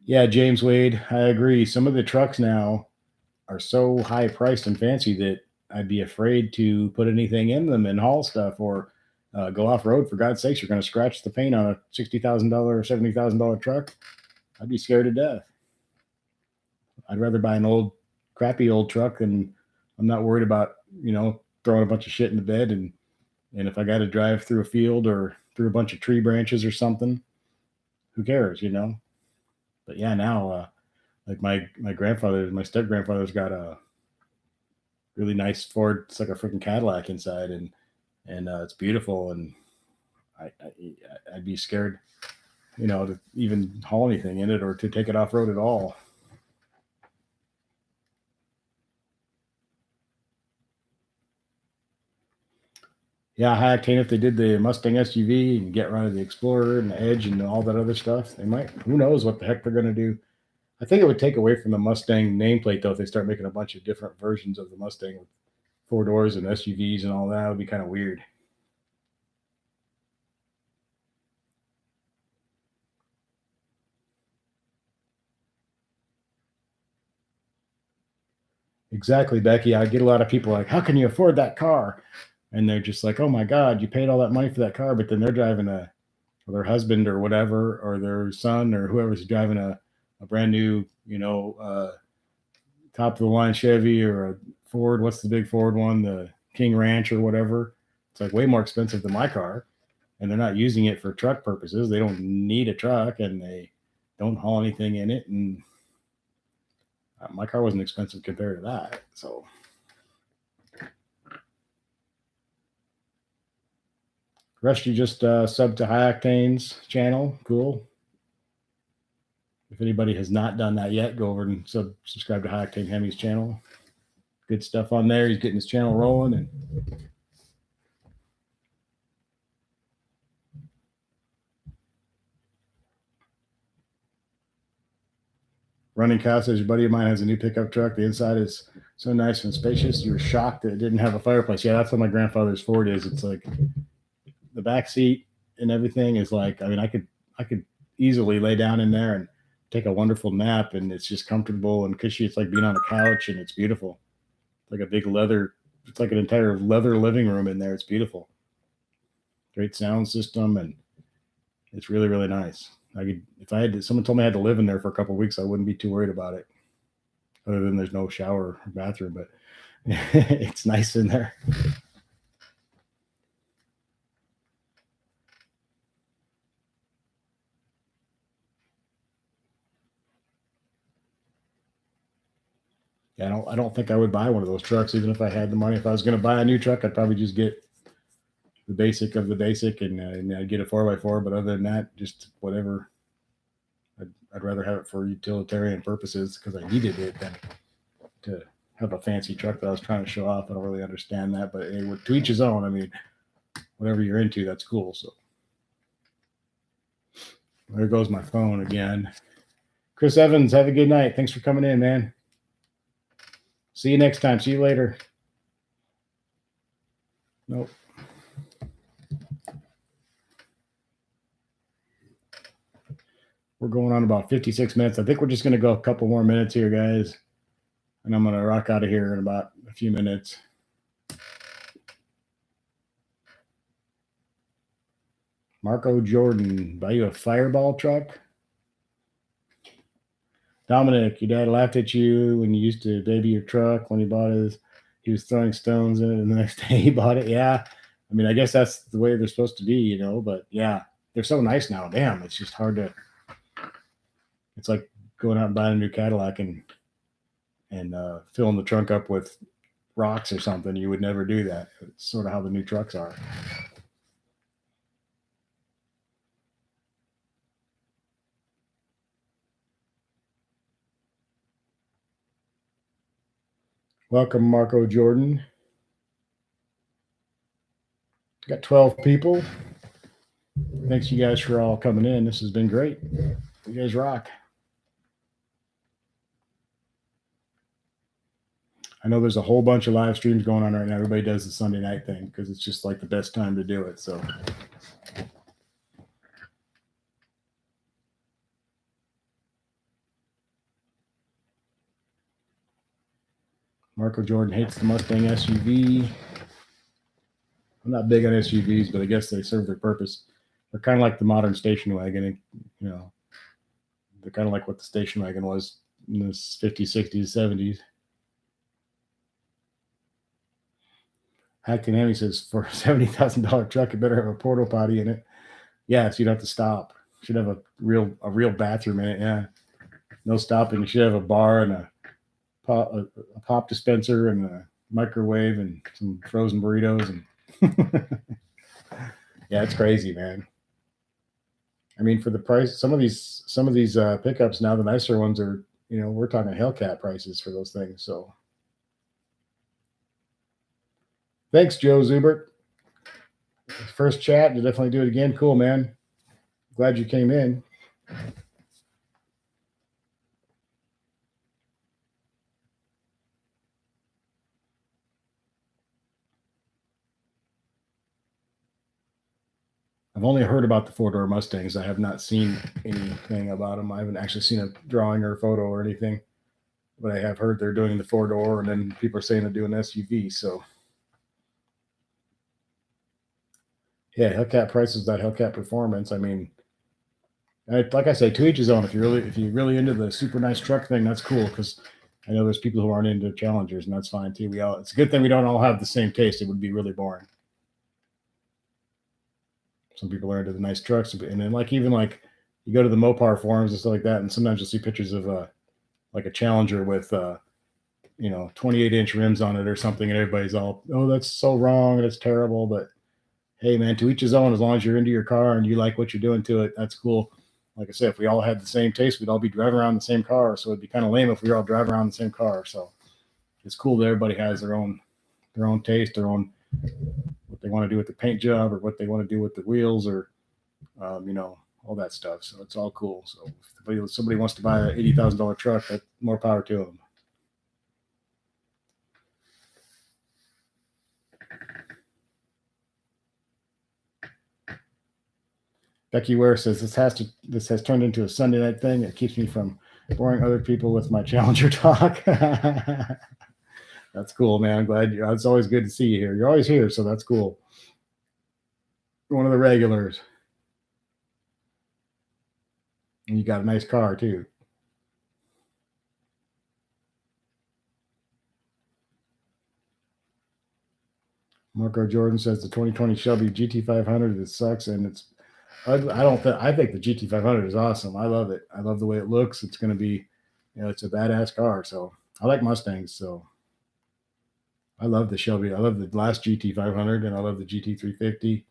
Yeah, James Wade, I agree. Some of the trucks now are so high priced and fancy that I'd be afraid to put anything in them and haul stuff or go off road. For God's sakes, you're going to scratch the paint on a $60,000 or $70,000 truck. I'd be scared to death. I'd rather buy an crappy old truck, and I'm not worried about throwing a bunch of shit in the bed, and if I got to drive through a field or through a bunch of tree branches or something, who cares? But yeah, now like my step grandfather's got a really nice Ford. It's like a freaking Cadillac inside, and it's beautiful. And I'd be scared, to even haul anything in it or to take it off road at all. Yeah, high octane. If they did the Mustang SUV and get rid of the Explorer and the Edge and all that other stuff, they might. Who knows what the heck they're going to do? I think it would take away from the Mustang nameplate though if they start making a bunch of different versions of the Mustang with 4 doors and SUVs and all that. It would be kind of weird. Exactly, Becky. I get a lot of people like, "How can you afford that car?" And they're just like, "Oh my God, you paid all that money for that car," but then they're driving or their husband or whatever, or their son or whoever's driving a brand new, top of the line Chevy or a Ford. What's the big Ford one? The King Ranch or whatever. It's like way more expensive than my car, and they're not using it for truck purposes. They don't need a truck, and they don't haul anything in it. And my car wasn't expensive compared to that. So Rusty just subbed to High Octane's channel. Cool. If anybody has not done that yet, go over and subscribe to High Octane Hemi's channel. Good stuff on there. He's getting his channel rolling. And Running Cow says, your buddy of mine has a new pickup truck. The inside is so nice and spacious. You were shocked that it didn't have a fireplace. Yeah, that's what my grandfather's Ford is. It's like the back seat and everything is like, I mean, I could easily lay down in there and take a wonderful nap, and it's just comfortable and cushy. It's like being on a couch, and it's beautiful. It's like a big leather. It's like an entire leather living room in there. It's beautiful. Great sound system, and it's really, really nice. If someone told me I had to live in there for a couple of weeks, I wouldn't be too worried about it. Other than there's no shower or bathroom, but it's nice in there. Yeah, I don't think I would buy one of those trucks, even if I had the money. If I was going to buy a new truck, I'd probably just get the basic of the basic and I'd get a 4x4. But other than that, just whatever. I'd rather have it for utilitarian purposes because I needed it than to have a fancy truck that I was trying to show off. I don't really understand that, but anyway, to each his own. I mean, whatever you're into, that's cool. So there goes my phone again. Chris Evans, have a good night. Thanks for coming in, man. See you next time. See you later. Nope. We're going on about 56 minutes. I think we're just going to go a couple more minutes here, guys. And I'm going to rock out of here in about a few minutes. Marco Jordan, buy you a Fireball truck? Dominic, your dad laughed at you when you used to baby your truck when he was throwing stones in it, and the next day he bought it. Yeah. I mean, I guess that's the way they're supposed to be, but yeah, they're so nice now. Damn, it's just hard to, it's like going out and buying a new Cadillac and filling the trunk up with rocks or something. You would never do that. It's sort of how the new trucks are. Welcome, Marco Jordan. Got 12 people. Thanks you guys for all coming in. This has been great. You guys rock. I know there's a whole bunch of live streams going on right now. Everybody does the Sunday night thing because it's just like the best time to do it. So Marco Jordan hates the Mustang SUV. I'm not big on SUVs, but I guess they serve their purpose. They're kind of like the modern station wagon. They're kind of like what the station wagon was in the 50s, 60s, 70s. Hackton Hammy says, for a $70,000 truck, it better have a porta potty in it. Yeah, so you'd have to stop. Should have a real bathroom in it. Yeah, no stopping. You should have a bar and a pop dispenser and a microwave and some frozen burritos and yeah, it's crazy, man. I mean, for the price, some of these pickups now, the nicer ones are, we're talking Hellcat prices for those things. So thanks, Joe Zubert. First chat, you'll definitely do it again. Cool, man. Glad you came in. I've only heard about the four-door Mustangs. I have not seen anything about them. I haven't actually seen a drawing or a photo or anything, but I have heard they're doing the four-door, and then people are saying they're doing SUV. So yeah, Hellcat prices, that Hellcat performance. I mean, like I say, to each his own. If you're really into the super nice truck thing, that's cool, because I know there's people who aren't into Challengers, and that's fine too. It's a good thing we don't all have the same taste. It would be really boring. Some people are into the nice trucks, and then even you go to the Mopar forums and stuff like that, and sometimes you'll see pictures of like a Challenger with 28-inch rims on it or something, and everybody's all, oh, that's so wrong, that's terrible. But hey man, to each his own. As long as you're into your car and you like what you're doing to it, that's cool. Like I said, if we all had the same taste, we'd all be driving around the same car. So it'd be kind of lame if we were all driving around the same car. So it's cool that everybody has their own taste, their own what they want to do with the paint job or what they want to do with the wheels or all that stuff. So it's all cool. So if somebody wants to buy an $80,000 truck, that's more power to them. Becky Ware says this has turned into a Sunday night thing. It keeps me from boring other people with my Challenger talk. That's cool, man. I'm glad it's always good to see you here. You're always here, so that's cool. You're one of the regulars. And you got a nice car too. Marco Jordan says the 2020 Shelby GT500 it sucks, and it's I don't think I think the GT500 is awesome. I love it. I love the way it looks. It's going to be, it's a badass car. So I like Mustangs. So I love the Shelby. I love the last GT500, and I love the GT350.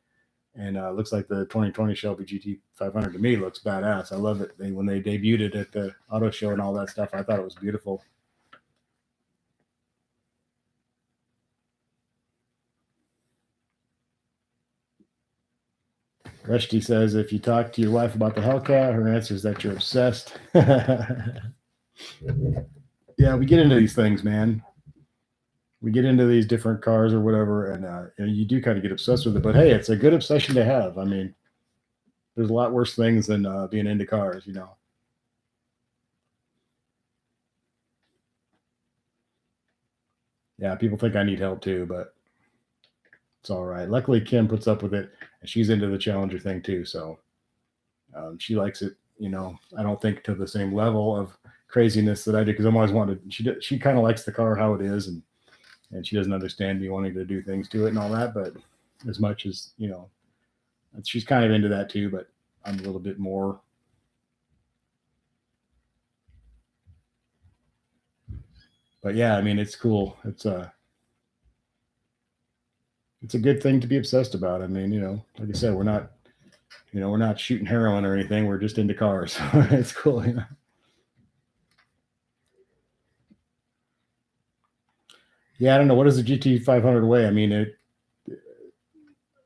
And it looks like the 2020 Shelby GT500 to me looks badass. I love it. When they debuted it at the auto show and all that stuff, I thought it was beautiful. Reshti says, if you talk to your wife about the Hellcat, her answer is that you're obsessed. Yeah, we get into these things, man. We get into these different cars or whatever, and you do kind of get obsessed with it. But hey, it's a good obsession to have. I mean, there's a lot worse things than being into cars, Yeah, people think I need help too, but it's all right. Luckily, Kim puts up with it, and she's into the Challenger thing too. So she likes it. I don't think to the same level of craziness that I do because I'm always wanted. She kind of likes the car how it is, and she doesn't understand me wanting to do things to it and all that. But as much as she's kind of into that too. But I'm a little bit more. But yeah, I mean, it's cool. It's a good thing to be obsessed about. I mean, like I said, we're not shooting heroin or anything. We're just into cars. It's cool. Yeah, I don't know. What does the GT500 weigh? I mean,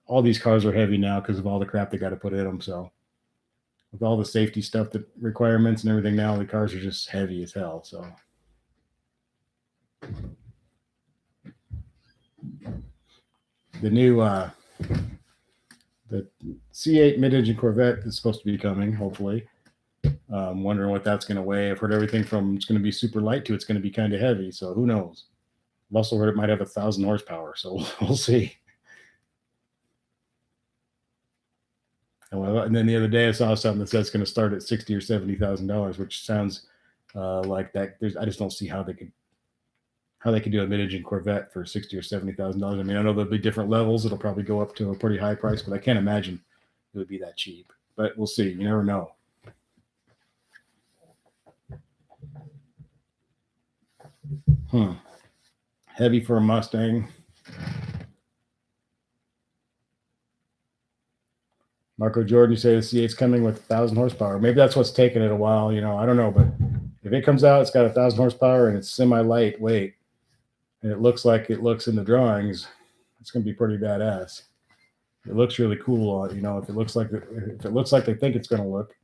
all these cars are heavy now because of all the crap they got to put in them. So with all the safety stuff, the requirements and everything now, the cars are just heavy as hell. So the new the C8 mid-engine Corvette is supposed to be coming, hopefully. Wondering what that's going to weigh. I've heard everything from it's going to be super light to it's going to be kind of heavy. So who knows? I've also heard it might have 1,000 horsepower. So we'll see. And then the other day I saw something that says it's going to start at $60,000 or $70,000, which sounds like that. I just don't see how they could do a mid-engine Corvette for $60,000 or $70,000. I mean, I know there'll be different levels. It'll probably go up to a pretty high price, but I can't imagine it would be that cheap. But we'll see. You never know. Heavy for a Mustang. Marco Jordan, you say the C8's coming with 1,000 horsepower. Maybe that's what's taking it a while. I don't know, but if it comes out, it's got 1,000 horsepower and it's semi-lightweight, and it looks like it looks in the drawings, it's going to be pretty badass. It looks really cool. If it looks like they think it's going to look.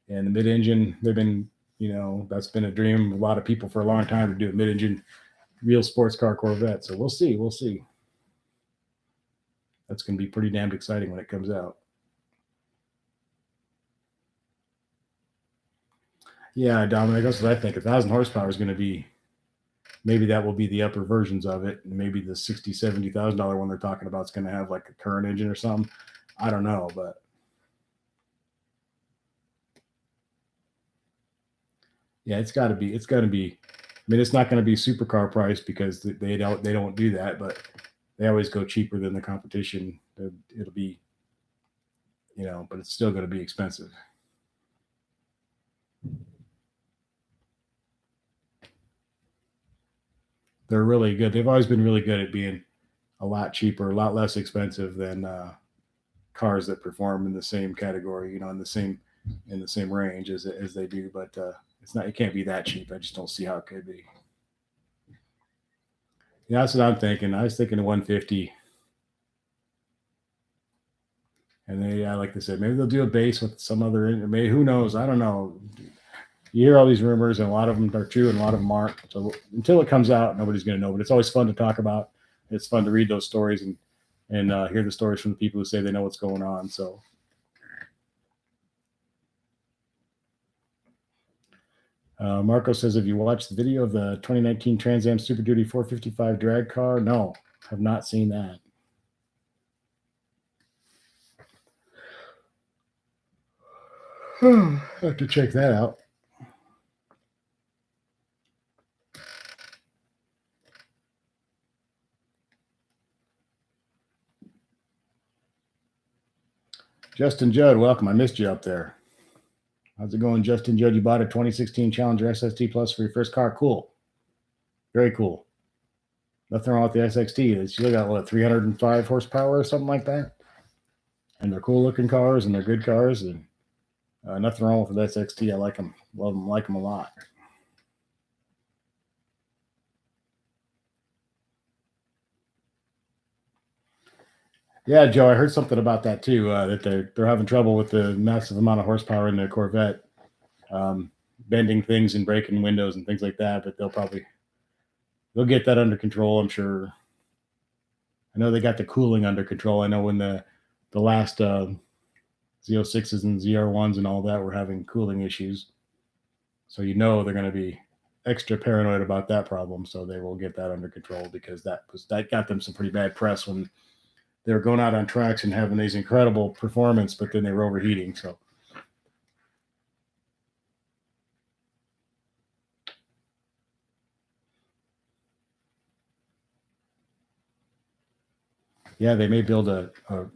And the mid-engine, they've been, that's been a dream of a lot of people for a long time to do a mid-engine real sports car Corvette. So we'll see. That's going to be pretty damned exciting when it comes out. Yeah, Dominic, that's what I think. 1,000 horsepower is going to be, maybe that will be the upper versions of it. And maybe the $60,000, $70,000 one they're talking about is going to have like a current engine or something. I don't know, but yeah, it's got to be. I mean, it's not going to be supercar price because they don't do that, but they always go cheaper than the competition. It'll be, but it's still going to be expensive. They're really good. They've always been really good at being a lot cheaper, a lot less expensive than cars that perform in the same category, in the same range as they do. But it's not. It can't be that cheap. I just don't see how it could be. Yeah, that's what I'm thinking. I was thinking of 150. And they, like they said, maybe they'll do a base with some other. Maybe, who knows? I don't know. You hear all these rumors, and a lot of them are true, and a lot of them aren't. So until it comes out, nobody's going to know. But it's always fun to talk about. It's fun to read those stories and hear the stories from the people who say they know what's going on. So. Marco says, have you watched the video of the 2019 Trans Am Super Duty 455 drag car? No, have not seen that. I have to check that out. Justin Judd, welcome. I missed you up there. How's it going, Justin Judd? You bought a 2016 Challenger SST Plus for your first car. Cool. Very cool. Nothing wrong with the SXT. They still got, what, 305 horsepower or something like that? And they're cool-looking cars, and they're good cars, and nothing wrong with the SXT. I like them. Love them. Like them a lot. Yeah, Joe, I heard something about that too. That they're having trouble with the massive amount of horsepower in the Corvette, bending things and breaking windows and things like that. But they'll get that under control, I'm sure. I know they got the cooling under control. I know when the last Z06s and ZR1s and all that were having cooling issues, so they're going to be extra paranoid about that problem. So they will get that under control, because that got them some pretty bad press when they were going out on tracks and having these incredible performance, but then they were overheating. So. Yeah, they may build a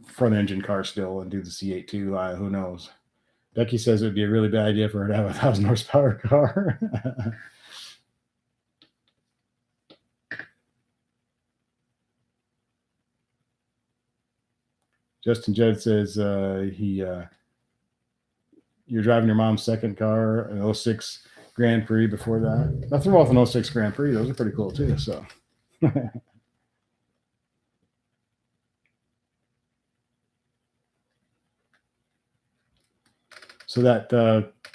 front engine car still and do the C8 too. Who knows? Becky says it would be a really bad idea for her to have a 1,000 horsepower car. Justin Judd says you're driving your mom's second car, an 06 Grand Prix before that. Nothing wrong with an 06 Grand Prix. Those are pretty cool too. So. So that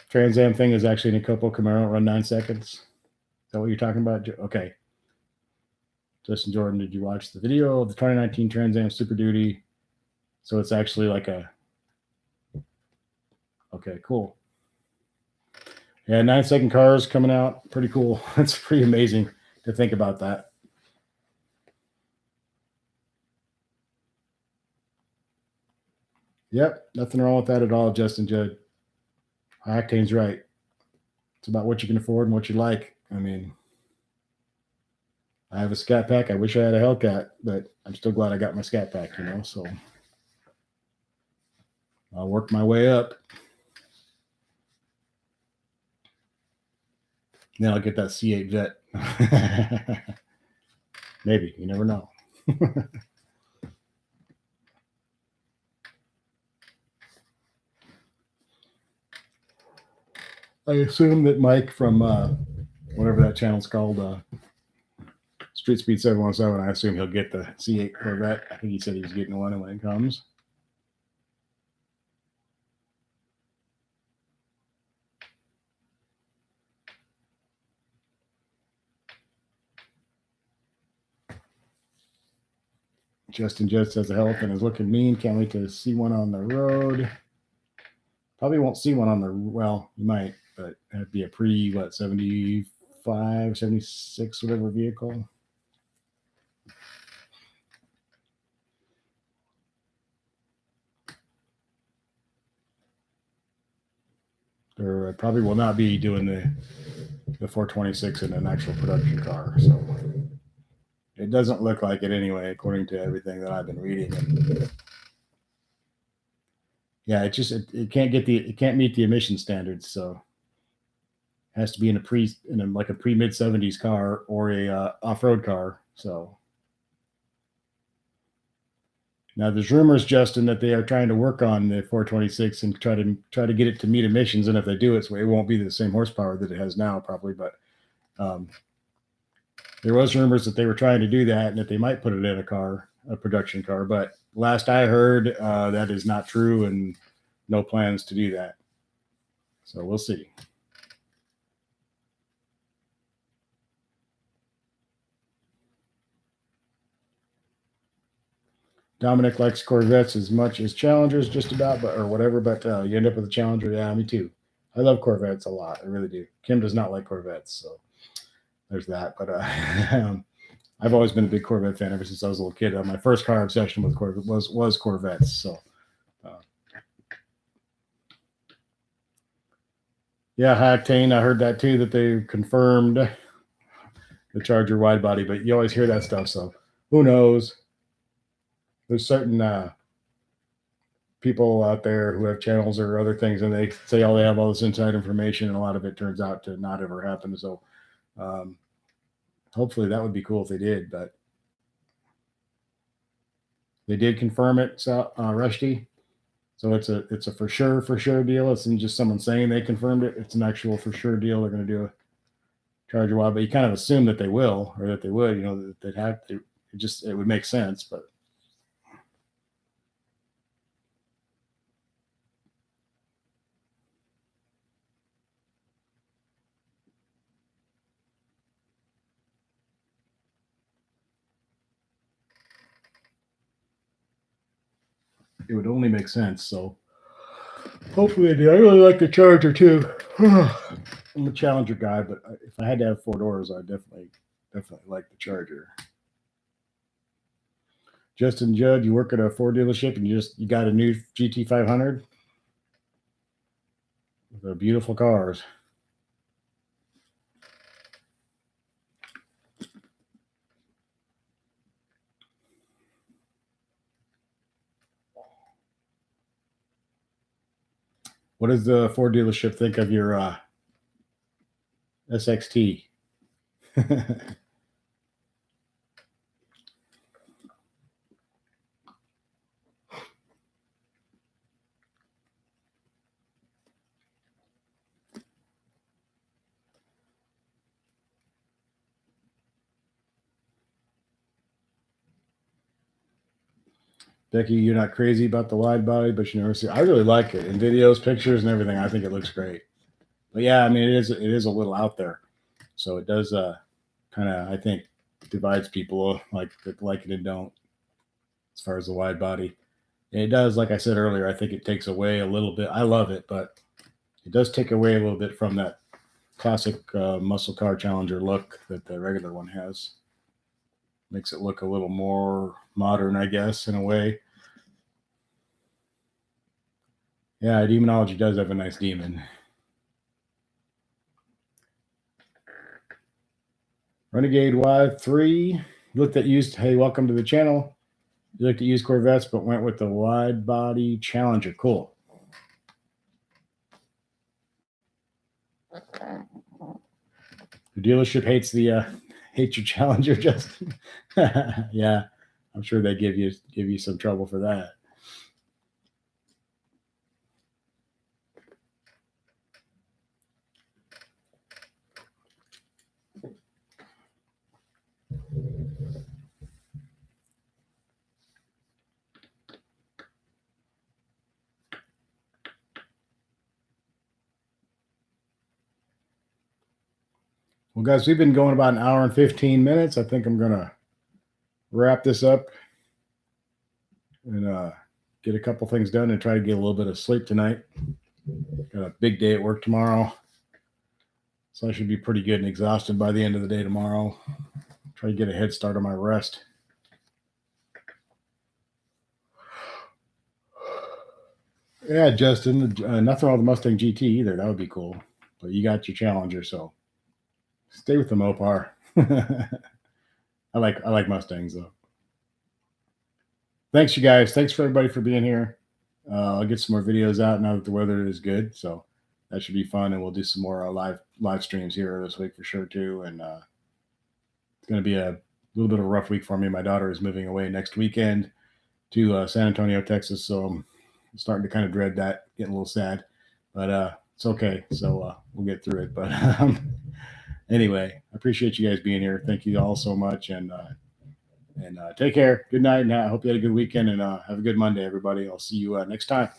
Trans Am thing is actually in a Copo Camaro, run 9 seconds. Is that what you're talking about? Okay. Justin Jordan, did you watch the video of the 2019 Trans Am Super Duty? So it's actually like okay, cool. Yeah, 9-second cars coming out. Pretty cool. It's pretty amazing to think about that. Yep, nothing wrong with that at all, Justin Judd. Octane's right. It's about what you can afford and what you like. I mean, I have a Scat Pack. I wish I had a Hellcat, but I'm still glad I got my Scat Pack, so I'll work my way up. Then I'll get that C8 Vet. Maybe. You never know. I assume that Mike from whatever that channel's called, Street Speed 717, I assume he'll get the C8 Corvette. I think he said he was getting one when it comes. Justin Judd says the Elephant is looking mean. Can't wait to see one on the road. Probably won't see one on the, well, you might, but that'd be a 75, 76, whatever vehicle. There probably will not be doing the 426 in an actual production car. So it doesn't look like it anyway, according to everything that I've been reading. And yeah, it can't meet the emission standards. So it has to be in a pre mid 70s car or a off-road car. So Now there's rumors, Justin, that they are trying to work on the 426 and try to get it to meet emissions. And if they do, it won't be the same horsepower that it has now, probably. But there was rumors that they were trying to do that and that they might put it in a production car. But last I heard, that is not true, and no plans to do that. So we'll see. Dominic likes Corvettes as much as Challengers, just about, but or whatever. But you end up with a Challenger. Yeah, me too. I love Corvettes a lot. I really do. Kim does not like Corvettes, so there's that. But I've always been a big Corvette fan ever since I was a little kid. My first car obsession with Corvette was Corvettes. So, yeah, Octane. I heard that too, that they confirmed the Charger wide body. But you always hear that stuff, so who knows? There's certain people out there who have channels or other things, and they say they have all this inside information, and a lot of it turns out to not ever happen. So hopefully that would be cool if they did, but they did confirm it, Rushdie. So it's a for sure deal. It's not just someone saying they confirmed it. It's an actual for sure deal. They're going to do a Charger wide, but you kind of assume that they will, or that they would, that they'd have to. It would make sense, but it would only make sense. So hopefully they do. I really like the Charger too. I'm a Challenger guy, but if I had to have 4 doors, I'd definitely like the Charger. Justin Judd, you work at a Ford dealership and you got a new GT500. They're beautiful cars. What does the Ford dealership think of your SXT? Becky, you're not crazy about the wide body, but you never see. I really like it in videos, pictures, and everything. I think it looks great. But yeah, I mean, it is a little out there, so it does kind of, I think, divides people like it and don't, as far as the wide body. And it does, like I said earlier, I think it takes away a little bit. I love it, but it does take away a little bit from that classic muscle car Challenger look that the regular one has. Makes it look a little more modern, I guess, in a way. Yeah, Demonology does have a nice demon. Renegade Y3 looked at used. Hey, welcome to the channel. You looked at used Corvettes, but went with the wide body Challenger. Cool. The dealership hates your Challenger, Justin. Yeah, I'm sure they give you some trouble for that. Well, guys, we've been going about an hour and 15 minutes. I think I'm going to wrap this up and get a couple things done and try to get a little bit of sleep tonight. Got a big day at work tomorrow, so I should be pretty good and exhausted by the end of the day tomorrow. Try to get a head start on my rest. Yeah, Justin, nothing wrong with the Mustang GT either. That would be cool. But you got your Challenger, so stay with the Mopar. I like Mustangs though. Thanks, you guys. Thanks for everybody for being here. I'll get some more videos out now that the weather is good, so that should be fun. And we'll do some more live streams here this week for sure too. And it's going to be a little bit of a rough week for me. My daughter is moving away next weekend, to San Antonio, Texas. So I'm starting to kind of dread that, getting a little sad, but it's okay. So we'll get through it. But anyway, I appreciate you guys being here. Thank you all so much, and take care. Good night, and I hope you had a good weekend, and have a good Monday, everybody. I'll see you next time.